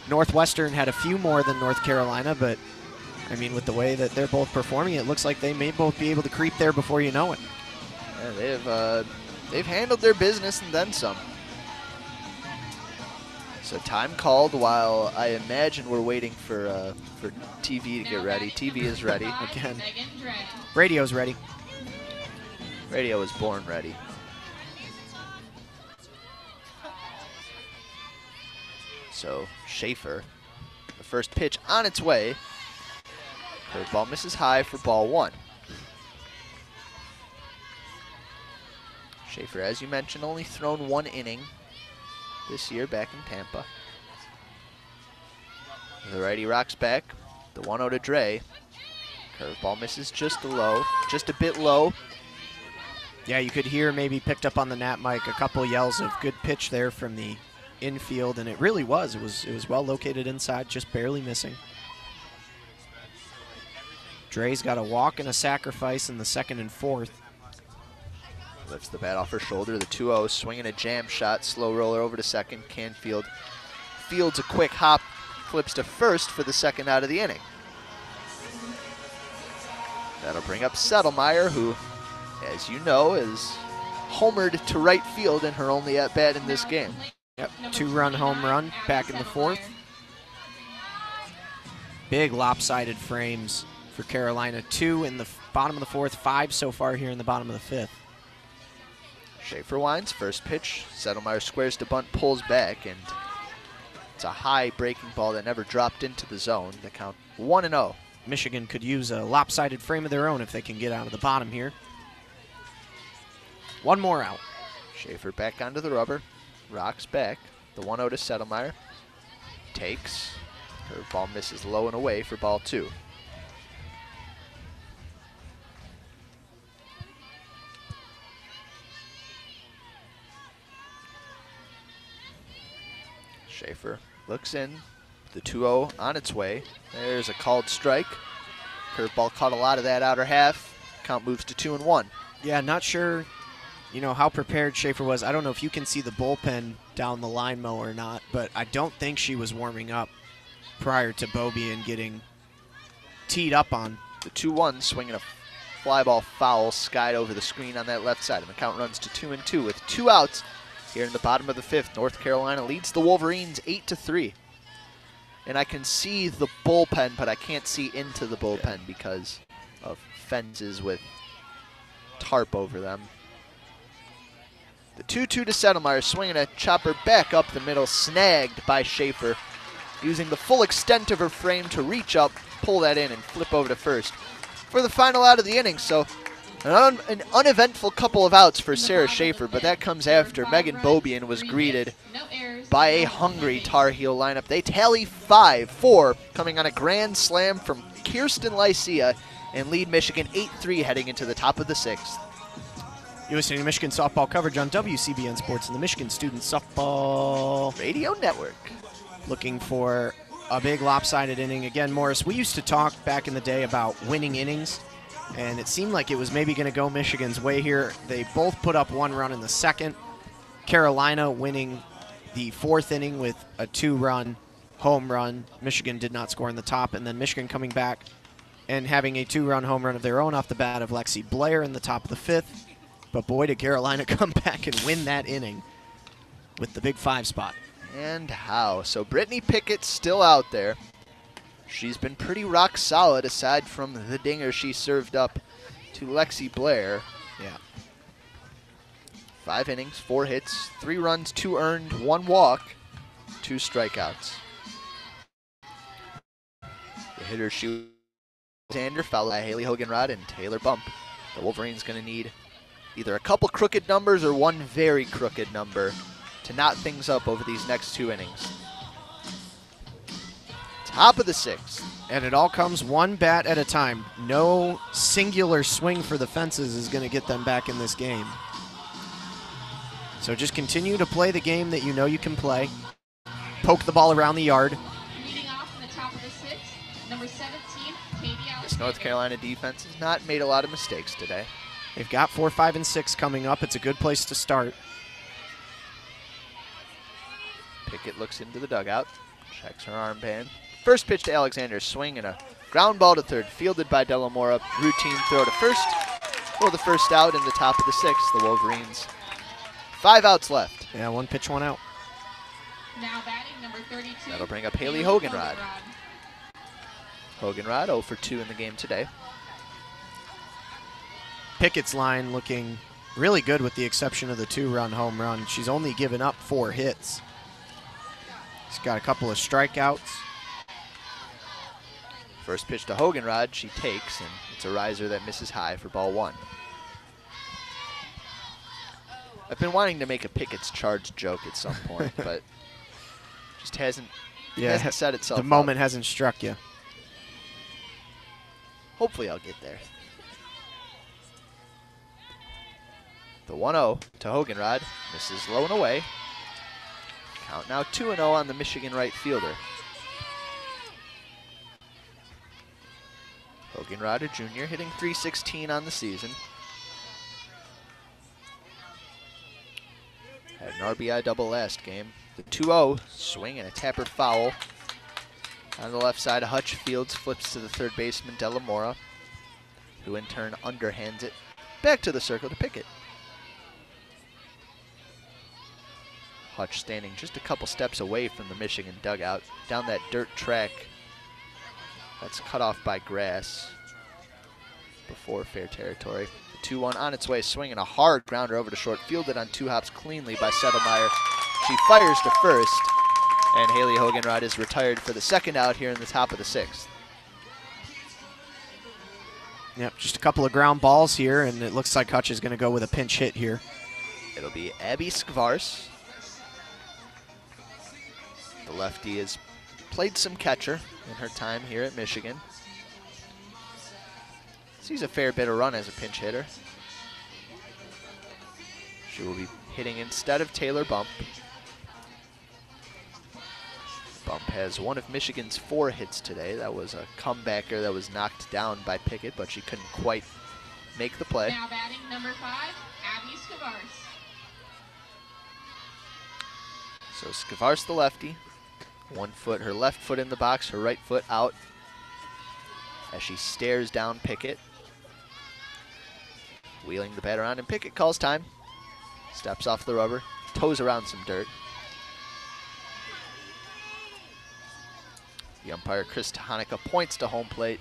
Northwestern had a few more than North Carolina, but I mean, with the way that they're both performing, it looks like they may both be able to creep there before you know it. Yeah, they've handled their business and then some. So time called while I imagine we're waiting for TV to get ready. TV is ready. Again, radio's ready. Radio was born ready. So Schaefer, the first pitch on its way. Curveball misses high for ball 1. Schaefer, as you mentioned, only thrown 1 inning this year back in Tampa. The righty rocks back. The 1-0 to Dre. Curveball misses just a bit low. Yeah, you could hear, maybe picked up on the Nat mic, a couple yells of good pitch there from the infield, and it really was. It was well located inside, just barely missing. Dre's got a walk and a sacrifice in the 2nd and 4th. Lifts the bat off her shoulder. The 2-0, swinging a jam shot. Slow roller over to second. Canfield fields a quick hop, flips to first for the second out of the inning. That'll bring up Settlemeyer, who, as you know, is homered to right field in her only at-bat in this game. Yep, 2-run home run back in the fourth. Big lopsided frames for Carolina. 2 in the bottom of the fourth, 5 so far here in the bottom of the fifth. Schaefer winds, first pitch. Settlemeyer squares to bunt, pulls back, and it's a high breaking ball that never dropped into the zone. The count 1-0. Michigan could use a lopsided frame of their own if they can get out of the bottom here. One more out. Schaefer back onto the rubber, rocks back. The 1-0 to Settlemeyer. Takes. Her ball misses low and away for ball 2. Schaefer looks in, the 2-0 on its way. There's a called strike. Curveball caught a lot of that outer half. Count moves to 2-1. Yeah, not sure, how prepared Schaefer was. I don't know if you can see the bullpen down the line mow or not, but I don't think she was warming up prior to Beaubien getting teed up on. The 2-1, swinging a fly ball foul, skied over the screen on that left side, and the count runs to 2-2 with 2 outs. Here in the bottom of the fifth, North Carolina leads the Wolverines 8-3. And I can see the bullpen, but I can't see into the bullpen because of fences with tarp over them. The 2-2 to Settlemeyer, swinging a chopper back up the middle, snagged by Schaefer, using the full extent of her frame to reach up, pull that in, and flip over to first for the final out of the inning. So an uneventful couple of outs for Sarah Schaefer, but that comes after Megan Beaubien was greeted by a hungry Tar Heel lineup. They tally 5-4, coming on a grand slam from Kirsten Lycia, and lead Michigan 8-3 heading into the top of the sixth. You're listening to Michigan softball coverage on WCBN Sports and the Michigan Student Softball Radio Network. Looking for a big lopsided inning. Again, Morris, we used to talk back in the day about winning innings, and it seemed like it was maybe going to go Michigan's way here. They both put up 1 run in the second. Carolina winning the 4th inning with a 2-run home run. Michigan did not score in the top, and then Michigan coming back and having a 2-run home run of their own off the bat of Lexi Blair in the top of the 5th. But boy, did Carolina come back and win that inning with the big 5 spot. And how? So Brittany Pickett's still out there. She's been pretty rock solid aside from the dinger she served up to Lexi Blair. Yeah. 5 innings, 4 hits, 3 runs, 2 earned, 1 walk, 2 strikeouts. The hitters shoot Alexander, followed by Haley Hoganrod and Taylor Bump. The Wolverines going to need either a couple crooked numbers or 1 very crooked number to knot things up over these next 2 innings. Top of the 6th. And it all comes 1 bat at a time. No singular swing for the fences is going to get them back in this game. So just continue to play the game that you know you can play. Poke the ball around the yard. Leading off in the top of the 6th, number 17, Katie Alexander. This North Carolina defense has not made a lot of mistakes today. They've got 4, 5, and 6 coming up. It's a good place to start. Pickett looks into the dugout, checks her armband. First pitch to Alexander, swing and a ground ball to third, fielded by Delamora. Routine throw to first for the first out in the top of the 6th. The Wolverines, 5 outs left. Yeah, 1 pitch, 1 out. Now batting, number 32. That'll bring up Haley Hoganrod. Hoganrod 0 for 2 in the game today. Pickett's line looking really good with the exception of the 2-run home run. She's only given up 4 hits. She's got a couple of strikeouts. First pitch to Hoganrod, she takes, and it's a riser that misses high for ball 1. I've been wanting to make a Pickett's charge joke at some point, but just hasn't set itself The moment hasn't struck you. Hopefully I'll get there. The 1-0 to Hoganrod, misses low and away. Count now 2-0 on the Michigan right fielder. Hoganrod, a junior, hitting .316 on the season. Had an RBI double last game. The 2-0 swing and a tapper foul. On the left side, Hutch Fields flips to the third baseman, De La Mora, who in turn underhands it back to the circle to Pickett. Hutch standing just a couple steps away from the Michigan dugout, down that dirt track that's cut off by grass before fair territory. The 2-1 on its way, swinging a hard grounder over to short, fielded on 2 hops cleanly by Settlemeyer. She fires to first, and Haley Hoganrod is retired for the second out here in the top of the 6th. Yep, just a couple of ground balls here, and it looks like Hutch is going to go with a pinch hit here. It'll be Abby Skvars. The lefty has played some catcher in her time here at Michigan. Sees a fair bit of run as a pinch hitter. She will be hitting instead of Taylor Bump. Bump has one of Michigan's 4 hits today. That was a comebacker that was knocked down by Pickett, but she couldn't quite make the play. Now batting number 5, Abby Skvars. So Skvars the lefty. 1 foot, her left foot in the box, her right foot out as she stares down Pickett. Wheeling the bat around, and Pickett calls time. Steps off the rubber, toes around some dirt. The umpire, Chris Tahanika, points to home plate.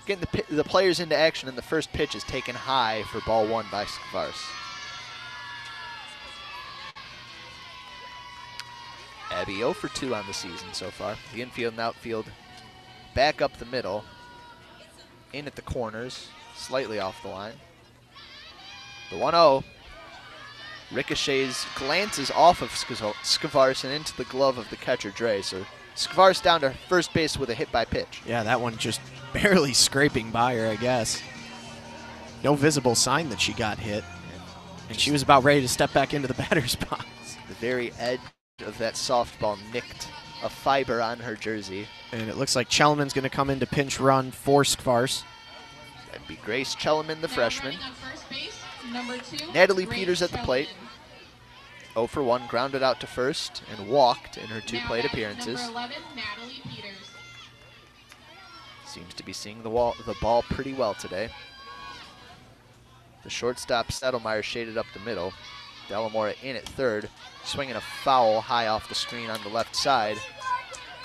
Getting the players into action, and the first pitch is taken high for ball 1 by Skvars. Abby 0 for 2 on the season so far. The infield and outfield back up the middle. In at the corners, slightly off the line. The 1-0 ricochets, glances off of Skvars and into the glove of the catcher, Dre. So Skvars down to first base with a hit by pitch. Yeah, that one just barely scraping by her, I guess. No visible sign that she got hit. And she was about ready to step back into the batter's box. The very edge of that softball nicked a fiber on her jersey. And it looks like Chelman's going to come in to pinch run for Skvars. That'd be Grace Chelman, the freshman. On first base, number 2, Natalie Grace Peters at the plate. Chelman. 0 for 1, grounded out to first and walked in her 2 Now plate batting appearances. Number 11, Natalie Peters. Seems to be seeing the ball pretty well today. The shortstop, Settlemeyer, shaded up the middle. Delamora in at third, swinging a foul high off the screen on the left side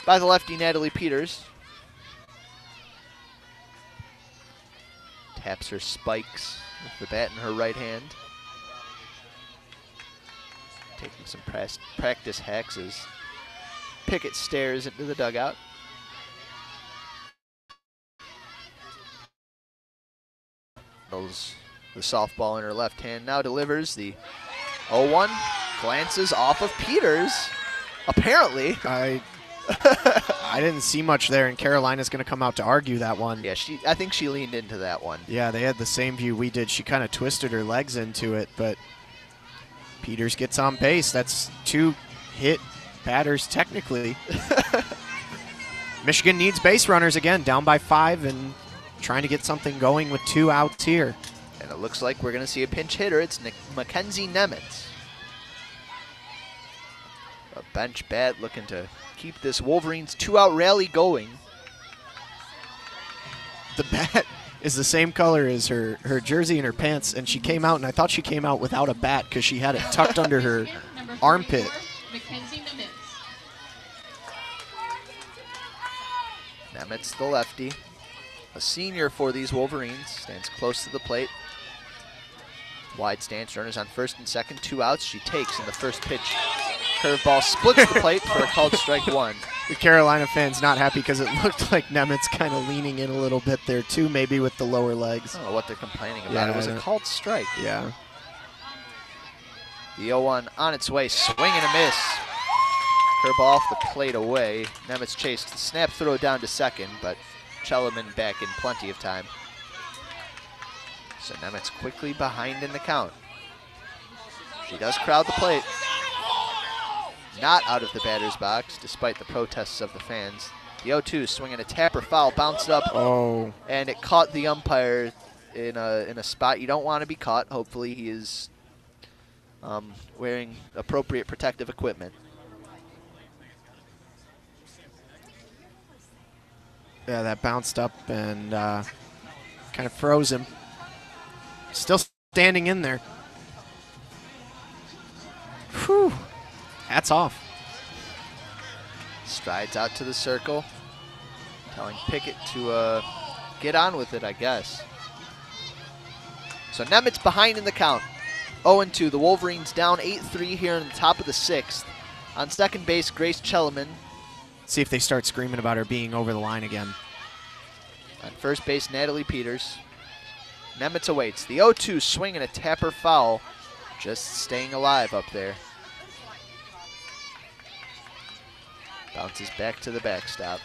by the lefty, Natalie Peters. Taps her spikes with the bat in her right hand. Taking some practice hacks as Pickett stares into the dugout. The softball in her left hand now delivers the 0-1, glances off of Peters, apparently. I didn't see much there, and Carolina's going to come out to argue that one. Yeah, I think she leaned into that one. Yeah, they had the same view we did. She kind of twisted her legs into it, but Peters gets on base. That's 2 hit batters technically. Michigan needs base runners again, down by 5 and trying to get something going with 2 outs here. And it looks like we're going to see a pinch hitter. It's Mackenzie Nemitz. A bench bat looking to keep this Wolverines 2-out rally going. The bat is the same color as her jersey and her pants, and she came out, and I thought she came out without a bat because she had it tucked under her armpit. Mackenzie Nemitz. Nemitz, the lefty, a senior for these Wolverines, stands close to the plate. Wide stance, runners on first and second, 2 outs. She takes in the first pitch. Curveball splits the plate for a called strike 1. The Carolina fans not happy because it looked like Nemitz kind of leaning in a little bit there too, maybe with the lower legs. I don't know what they're complaining about. Yeah, It was a called strike. Yeah. The 0-1 on its way, swing and a miss. Curveball off the plate away. Nemitz chased the snap throw down to second, but Chelman back in plenty of time. So Nemitz quickly behind in the count. She does crowd the plate. Not out of the batter's box, despite the protests of the fans. The 0-2 swinging a tapper foul, bounced up, and it caught the umpire in a spot you don't want to be caught. Hopefully he is wearing appropriate protective equipment. Yeah, that bounced up and kind of froze him. Still standing in there. Whew. Hats off. Strides out to the circle, telling Pickett to get on with it, I guess. So Nemitz behind in the count. 0-2. The Wolverines down 8-3 here in the top of the 6th. On second base, Grace Chelleman. See if they start screaming about her being over the line again. On first base, Natalie Peters. Nemitz awaits. The 0-2 swing and a tapper foul. Just staying alive up there. Bounces back to the backstop.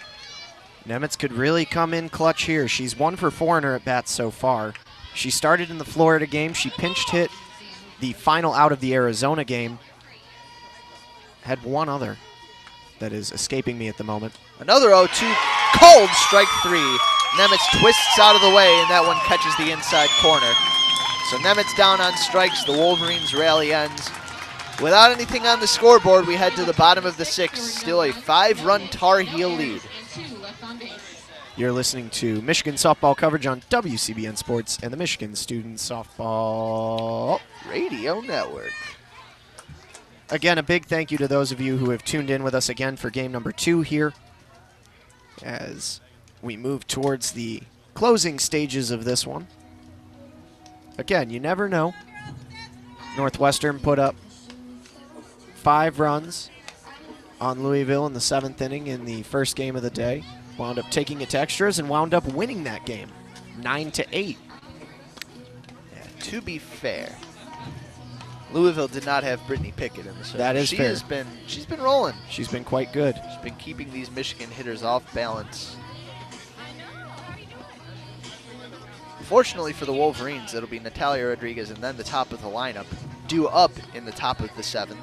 Nemitz could really come in clutch here. She's 1 for 4 in her at-bats so far. She started in the Florida game. She pinch hit the final out of the Arizona game. Had one other that is escaping me at the moment. Another 0-2, cold strike 3. Nemitz twists out of the way, and that one catches the inside corner. So Nemitz down on strikes. The Wolverines rally ends. Without anything on the scoreboard, we head to the bottom of the 6th. Still a 5-run Tar Heel lead. You're listening to Michigan softball coverage on WCBN Sports and the Michigan Student Softball Radio Network. Again, a big thank you to those of you who have tuned in with us again for game number 2 here as we move towards the closing stages of this one. Again, you never know. Northwestern put up 5 runs on Louisville in the 7th inning in the first game of the day. Wound up taking it to extras and wound up winning that game, 9-8. Yeah, to be fair, Louisville did not have Brittany Pickett in the service. That is fair. She's been rolling. She's been quite good. She's been keeping these Michigan hitters off balance. Fortunately for the Wolverines, it'll be Natalia Rodriguez and then the top of the lineup, due up in the top of the 7th.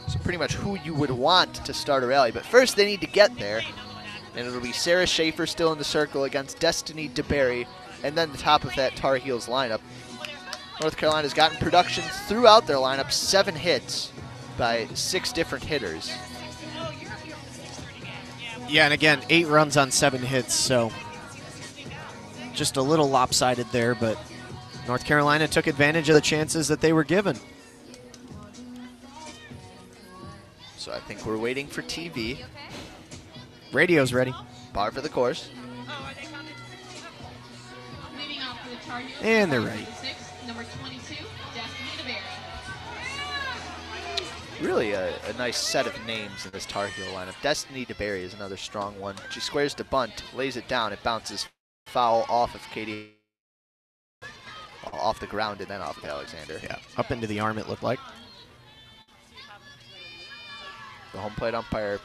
So pretty much who you would want to start a rally. But first they need to get there. And it'll be Sarah Schaefer still in the circle against Destiny DeBerry. And then the top of that Tar Heels lineup. North Carolina's gotten production throughout their lineup. 7 hits by 6 different hitters. Yeah, and again, 8 runs on 7 hits, so just a little lopsided there, but North Carolina took advantage of the chances that they were given. So I think we're waiting for TV. Radio's ready. Bar for the course. And they're ready. Number 22, Destiny DeBerry. Really a nice set of names in this Tar Heel lineup. Destiny DeBerry is another strong one. She squares to bunt, lays it down, it bounces foul off of Katie, off the ground and then off of Alexander. Yeah, up into the arm it looked like. The home plate umpire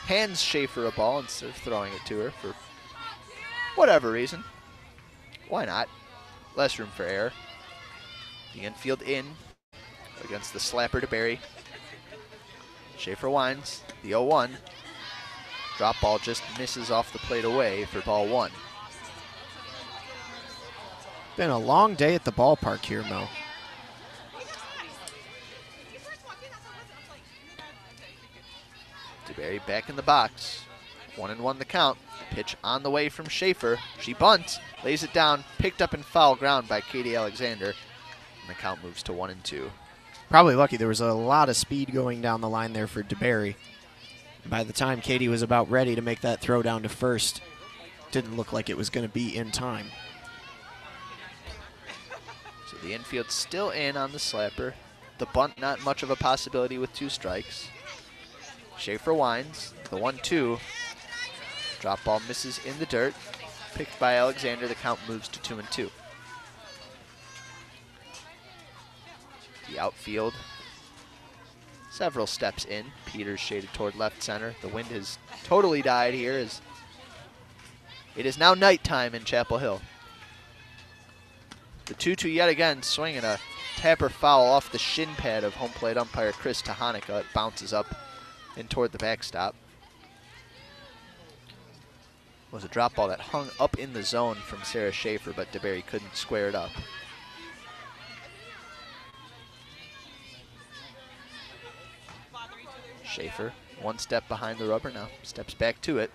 hands Schaefer a ball instead of throwing it to her for whatever reason. Why not? Less room for error. The infield in against the slapper DeBerry. Schaefer winds, the 0-1. Drop ball just misses off the plate away for ball 1. Been a long day at the ballpark here, Mo. DeBerry back in the box. 1-1 the count. Pitch on the way from Schaefer. She bunts, lays it down, picked up in foul ground by Katie Alexander. And the count moves to 1-2. Probably lucky. There was a lot of speed going down the line there for DeBerry. By the time Katie was about ready to make that throw down to first, didn't look like it was going to be in time. So the infield still in on the slapper. The bunt not much of a possibility with 2 strikes. Schaefer winds, the 1-2. Drop ball misses in the dirt. Picked by Alexander, the count moves to 2-2. The outfield, several steps in. Peters shaded toward left center. The wind has totally died here as it is now nighttime in Chapel Hill. The 2-2 yet again, swinging a tapper foul off the shin pad of home plate umpire Chris Tahanika. It bounces up and toward the backstop. Was a drop ball that hung up in the zone from Sarah Schaefer, but DeBerry couldn't square it up. Schaefer, one step behind the rubber now, steps back to it.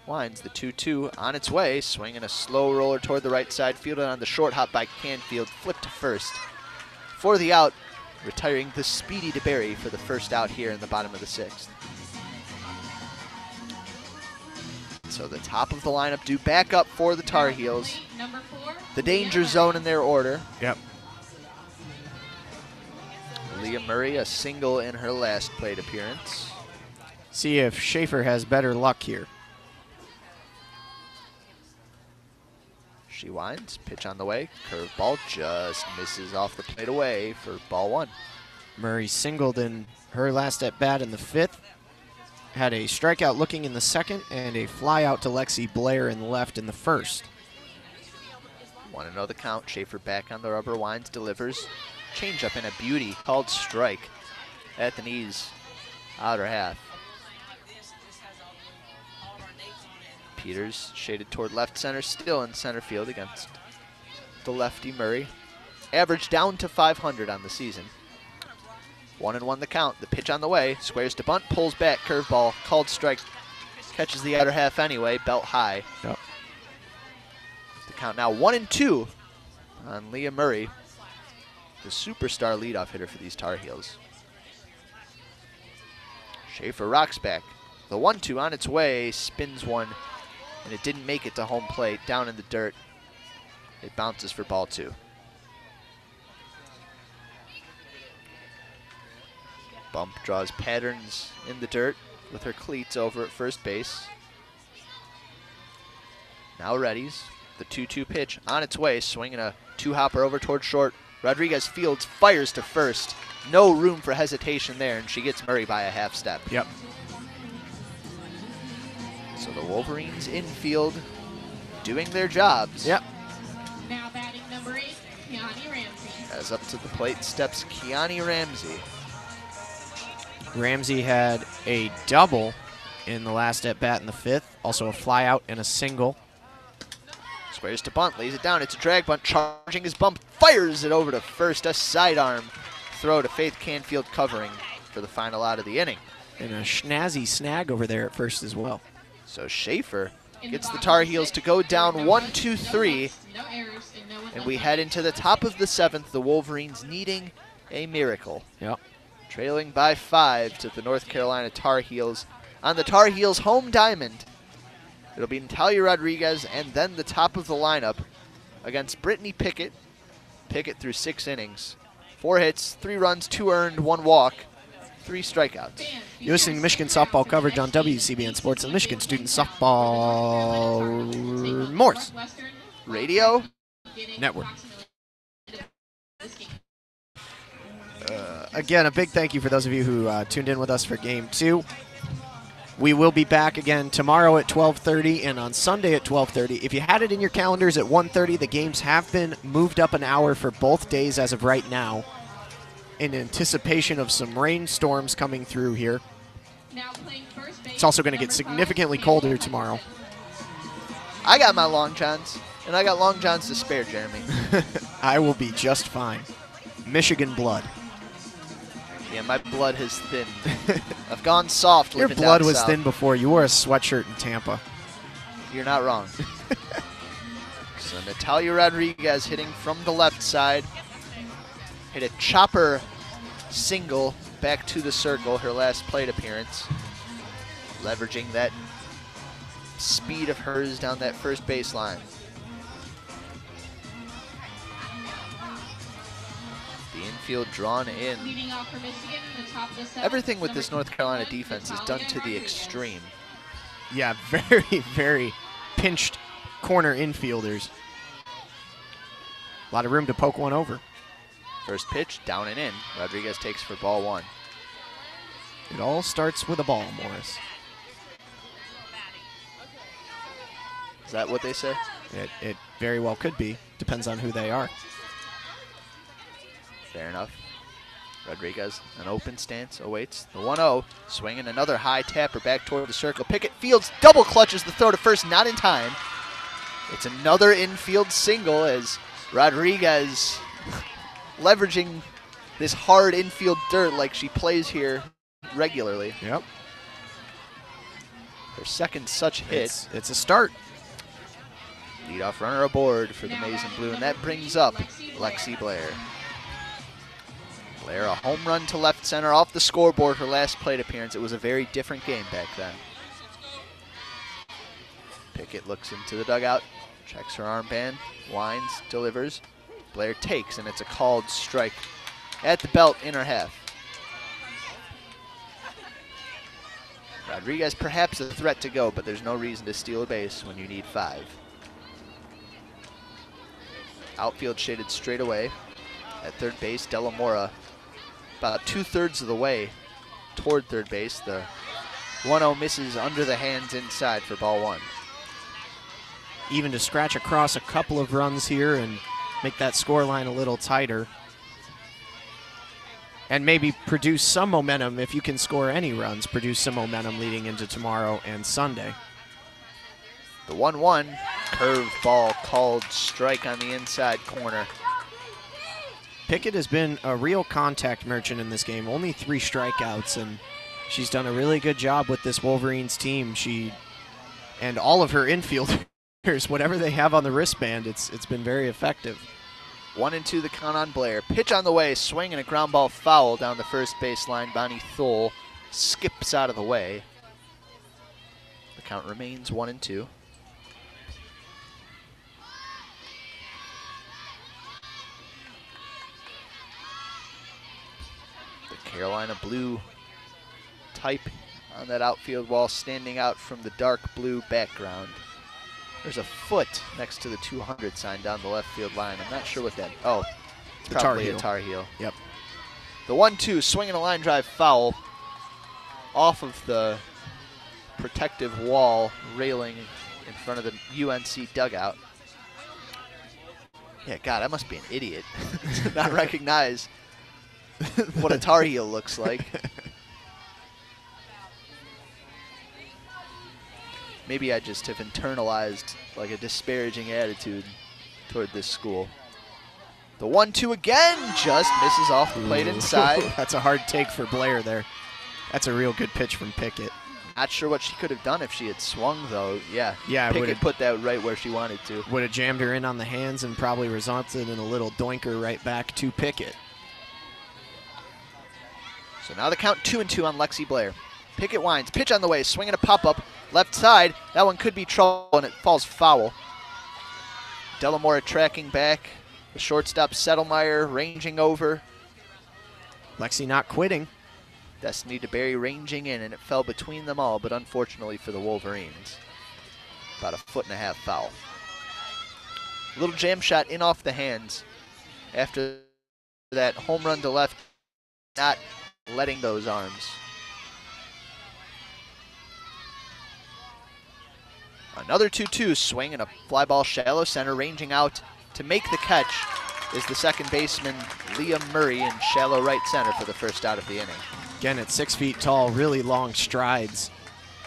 Winds the 2-2 on its way, swinging a slow roller toward the right side, fielded on the short hop by Canfield, flipped to first. For the out, retiring the speedy DeBerry for the first out here in the bottom of the 6th. So the top of the lineup due back up for the Tar Heels. The danger zone in their order. Yep. Leah Murray, a single in her last plate appearance. See if Schaefer has better luck here. She winds, pitch on the way, curveball just misses off the plate away for ball 1. Murray singled in her last at bat in the 5th. Had a strikeout looking in the 2nd and a fly out to Lexi Blair in the left in the 1st. 1-0 the count. Schaefer back on the rubber, winds, delivers. Changeup in a beauty, called strike at the knees, outer half. Peters shaded toward left center, still in center field against the lefty Murray. Average down to 500 on the season. 1-1 the count. The pitch on the way. Squares to bunt, pulls back, curveball, called strike. Catches the outer half anyway, belt high. Yep. The count now 1-2 on Leah Murray, the superstar leadoff hitter for these Tar Heels. Schaefer rocks back. The 1-2 on its way, spins one, and it didn't make it to home plate, down in the dirt. It bounces for ball 2. Bump draws patterns in the dirt with her cleats over at first base. Now readies. The 2-2 pitch on its way, swinging a 2-hopper over toward short. Rodriguez fields, fires to first. No room for hesitation there, and she gets Murray by a half step. Yep. So the Wolverines infield doing their jobs. Yep. Now batting number 8, Kiani Ramsey. As up to the plate steps Kiani Ramsey. Ramsey had a double in the last at bat in the 5th. Also a fly out and a single. Squares to bunt, lays it down. It's a drag bunt, charging his bump, fires it over to first. A sidearm throw to Faith Canfield covering for the final out of the inning. And a snazzy snag over there at first as well. So Schaefer gets the Tar Heels to go down 1-2-3. And we head into the top of the 7th, the Wolverines needing a miracle. Yep. Trailing by 5 to the North Carolina Tar Heels on the Tar Heels home diamond. It'll be Natalia Rodriguez and then the top of the lineup against Brittany Pickett. Pickett through 6 innings. 4 hits, 3 runs, 2 earned, 1 walk, 3 strikeouts. You're listening to Michigan softball coverage on WCBN Sports and Michigan Student Softball Morse Radio Network. Again, a big thank you for those of you who tuned in with us for Game 2. We will be back again tomorrow at 12:30 and on Sunday at 12:30. If you had it in your calendars at 1:30, the games have been moved up an hour for both days as of right now in anticipation of some rainstorms coming through here. It's also going to get significantly colder tomorrow. I got my long johns, and I got long johns to spare, Jeremy. I will be just fine. Michigan blood. Yeah, my blood has thinned. I've gone soft. Your living blood down was south. thin before. You wore a sweatshirt in Tampa. You're not wrong. So Natalia Rodriguez hitting from the left side. Hit a chopper single back to the circle, her last plate appearance. Leveraging that speed of hers down that first baseline. The infield drawn in. Everything with this North Carolina defense is done to the extreme. Yeah, very, very pinched corner infielders. A lot of room to poke one over. First pitch, down and in. Rodriguez takes for ball 1. It all starts with a ball, Morris. Is that what they say? It very well could be. Depends on who they are. Fair enough. Rodriguez, an open stance, awaits the 1-0. Swinging another high tapper back toward the circle. Pickett fields, double clutches the throw to first, not in time. It's another infield single as Rodriguez leveraging this hard infield dirt like she plays here regularly. Yep. Her second such hit. It's a start. Leadoff runner aboard for the Maize and Blue, and that brings up Lexi Blair. Blair, a home run to left center off the scoreboard, her last plate appearance. It was a very different game back then. Pickett looks into the dugout, checks her armband, winds, delivers. Blair takes, and it's a called strike at the belt in her half. Rodriguez perhaps a threat to go, but there's no reason to steal a base when you need 5. Outfield shaded straight away. At third base, Della Mora about 2/3 of the way toward third base. The 1-0 misses under the hands inside for ball 1. Even to scratch across a couple of runs here and make that score line a little tighter. And maybe produce some momentum if you can score any runs, produce some momentum leading into tomorrow and Sunday. The 1-1 curve ball called strike on the inside corner. Pickett has been a real contact merchant in this game, only 3 strikeouts, and she's done a really good job with this Wolverines team. She and all of her infielders, whatever they have on the wristband, it's been very effective. 1-2 the count on Blair. Pitch on the way, swing and a ground ball foul down the first baseline. Bonnie Thole skips out of the way. The count remains 1-2. The Carolina blue type on that outfield wall standing out from the dark blue background. There's a foot next to the 200 sign down the left field line. I'm not sure what that. Oh, it's probably a Tar Heel. Yep. The 1-2, swinging a line drive foul off of the protective wall railing in front of the UNC dugout. Yeah, God, I must be an idiot to not recognize what a Tar Heel looks like. Maybe I just have internalized like a disparaging attitude toward this school. The 1-2 again just misses off the plate inside. That's a hard take for Blair there. That's a real good pitch from Pickett. Not sure what she could have done if she had swung, though. Yeah, Pickett put that right where she wanted to. Would have jammed her in on the hands and probably resulted in a little doinker right back to Pickett. So now the count 2-2 on Lexi Blair. Pickett winds, pitch on the way, swinging a pop-up, left side. That one could be trouble, and it falls foul. Delamora tracking back. The shortstop Settlemeyer ranging over. Lexi not quitting. Destiny DeBerry ranging in, and it fell between them all, but unfortunately for the Wolverines. About a 1.5 foot foul. Little jam shot in off the hands after that home run to left, not letting those arms. Another 2-2 swing and a fly ball shallow center. Ranging out to make the catch is the second baseman Liam Murray in shallow right center for the first out of the inning. Again, at 6 feet tall, really long strides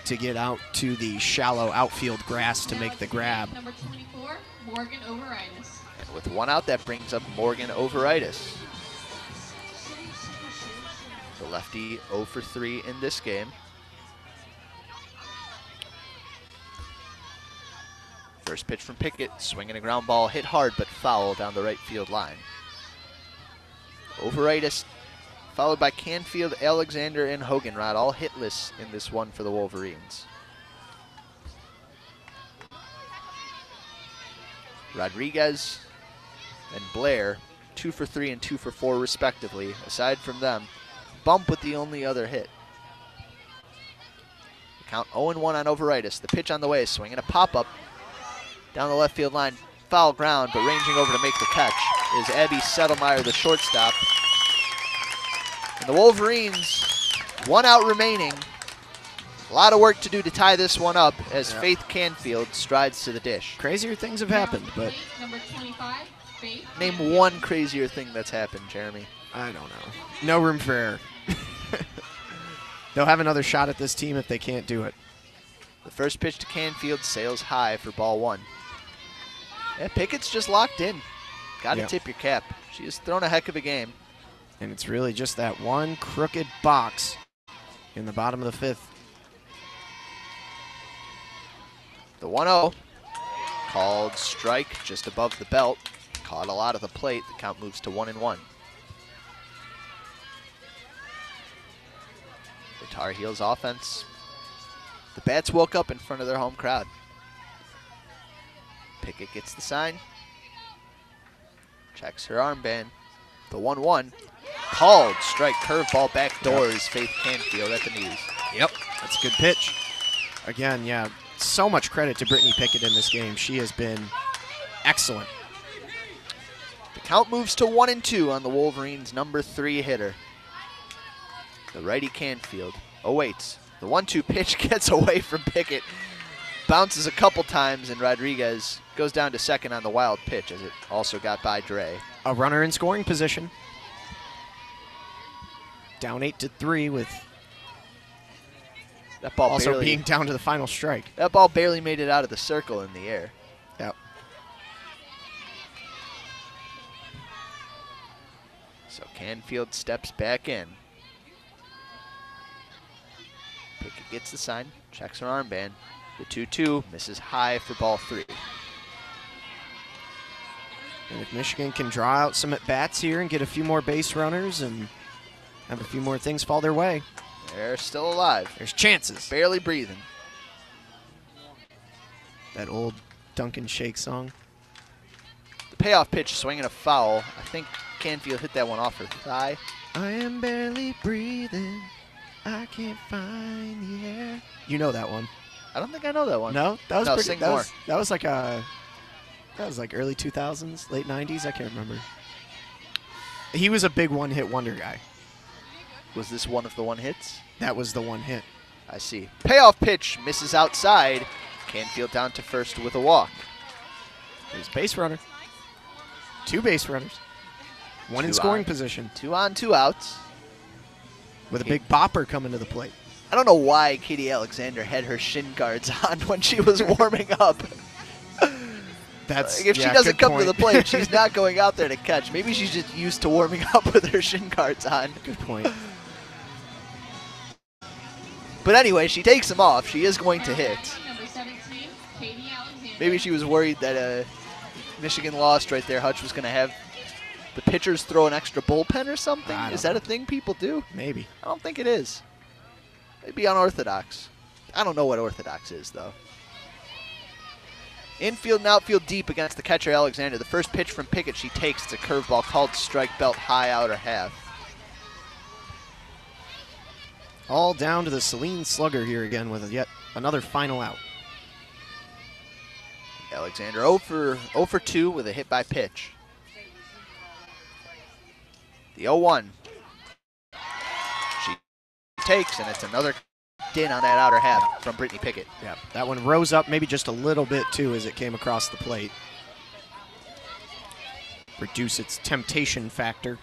to get out to the shallow outfield grass to make the grab. Number 24, Morgan Overitis. And with 1 out, that brings up Morgan Overitis. The lefty 0 for 3 in this game. First pitch from Pickett, swinging a ground ball, hit hard but foul down the right field line. Overitis followed by Canfield, Alexander, and Hoganrod, all hitless in this one for the Wolverines. Rodriguez and Blair, 2 for 3 and 2 for 4 respectively. Aside from them, Bump with the only other hit. The count 0-1 on Overitis. The pitch on the way, swinging a pop-up down the left field line. Foul ground, but ranging over to make the catch is Abby Settlemeyer, the shortstop. And the Wolverines, 1 out remaining. A lot of work to do to tie this one up as Faith Canfield strides to the dish. Crazier things have happened, but Number 25, Faith name Canfield. one crazier thing that's happened, Jeremy. I don't know. No room for error. They'll have another shot at this team if they can't do it. The first pitch to Canfield sails high for ball 1. Yeah, Pickett's just locked in. Got to tip your cap. She has thrown a heck of a game. And it's really just that one crooked box in the bottom of the fifth. The 1-0. Called strike just above the belt. Caught a lot of the plate. The count moves to 1-1. The Tar Heels offense. The Bats woke up in front of their home crowd. Pickett gets the sign. Checks her armband. The 1-1. Called strike, curveball back doors. Faith Canfield at the knees. Yep, that's a good pitch. Again, yeah, so much credit to Brittany Pickett in this game. She has been excellent. The count moves to 1-2 on the Wolverines' number 3 hitter. The righty Canfield awaits. The 1-2 pitch gets away from Pickett. Bounces a couple times, and Rodriguez goes down to second on the wild pitch, as it also got by Dre. A runner in scoring position. Down 8-3 with that ball also barely, being down to the final strike. That ball barely made it out of the circle in the air. Yep. So Canfield steps back in. Pickett gets the sign, checks her armband. The 2-2 misses high for ball 3. And if Michigan can draw out some at-bats here and get a few more base runners and have a few more things fall their way, they're still alive. there's chances. Barely breathing. That old Duncan Shake song. The payoff pitch, swinging a foul. I think Canfield hit that one off her thigh. I am barely breathing. I can't find the air. You know that one? I don't think I know that one. No, that was No, pretty. sing That more. was, that was like a. That was like early 2000s, late 90s. I can't remember. He was a big one-hit wonder guy. Was this one of the one hits? That was the one hit. I see. Payoff pitch misses outside. Canfield down to first with a walk. There's base runner. 2 base runners. 1 in Two scoring on. position 2 on, 2 outs. with a big bopper coming to the plate. I don't know why Katie Alexander had her shin guards on when she was warming up. That's Like, if she doesn't come to the plate, she's not going out there to catch. Maybe she's just used to warming up with her shin guards on. Good point. But anyway, she takes them off. She is going to hit. Number 17, Katie Alexander. Maybe she was worried that Michigan lost right there. Hutch was going to have the pitchers throw an extra bullpen or something. I Is don't that a thing people do? Maybe. I don't think it is. Maybe unorthodox. I don't know what orthodox is, though. Infield and outfield deep against the catcher, Alexander. The first pitch from Pickett she takes. It's a curveball called strike, belt high, outer half. All down to the Celine Slugger here again with yet another final out. Alexander 0 for 2 with a hit by pitch. The 0-1. She takes, and it's another din on that outer half from Brittany Pickett. Yeah, that one rose up maybe just a little bit too as it came across the plate. Reduce its temptation factor.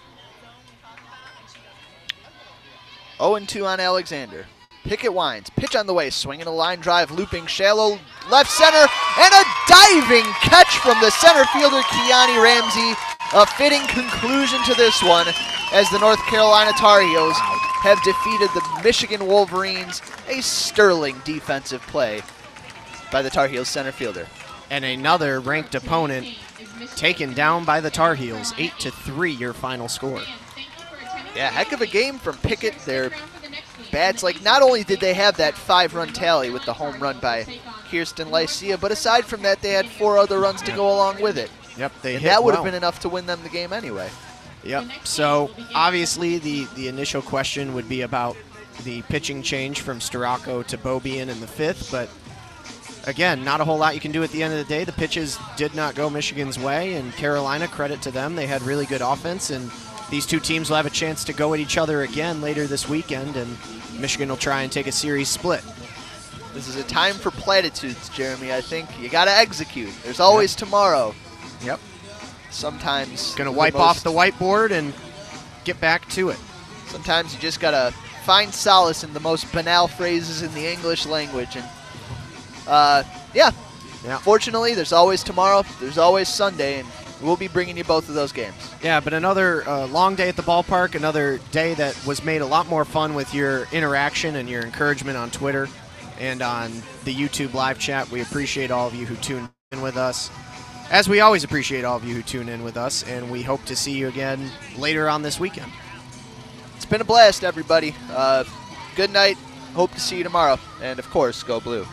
0-2 on Alexander. Pickett winds. Pitch on the way. Swinging a line drive. Looping shallow left center. And a diving catch from the center fielder, Kiani Ramsey. A fitting conclusion to this one as the North Carolina Tar Heels have defeated the Michigan Wolverines. A sterling defensive play by the Tar Heels center fielder. And another ranked opponent taken down by the Tar Heels. 8-3 your final score. Yeah, heck of a game from Pickett. Their bats, like, not only did they have that 5-run tally with the home run by Kirsten Lycia, but aside from that, they had 4 other runs to go along with it. Yep, they And hit that would have well. been enough to win them the game anyway. Yep, so obviously the initial question would be about the pitching change from Storako to Bobian in the 5th, but again, not a whole lot you can do at the end of the day. The pitches did not go Michigan's way, and Carolina, credit to them, they had really good offense, and these two teams will have a chance to go at each other again later this weekend, and Michigan will try and take a series split. This is a time for platitudes, Jeremy. I think you got to execute. There's always tomorrow. Yep. Sometimes Going to wipe off the whiteboard and get back to it. Sometimes you just got to find solace in the most banal phrases in the English language. And, yeah. Yeah. Fortunately, there's always tomorrow. There's always Sunday. And we'll be bringing you both of those games. Yeah, but another long day at the ballpark, another day that was made a lot more fun with your interaction and your encouragement on Twitter and on the YouTube live chat. We appreciate all of you who tuned in with us, as we always appreciate all of you who tune in with us, and we hope to see you again later on this weekend. It's been a blast, everybody. Good night. Hope to see you tomorrow. And, of course, go Blue.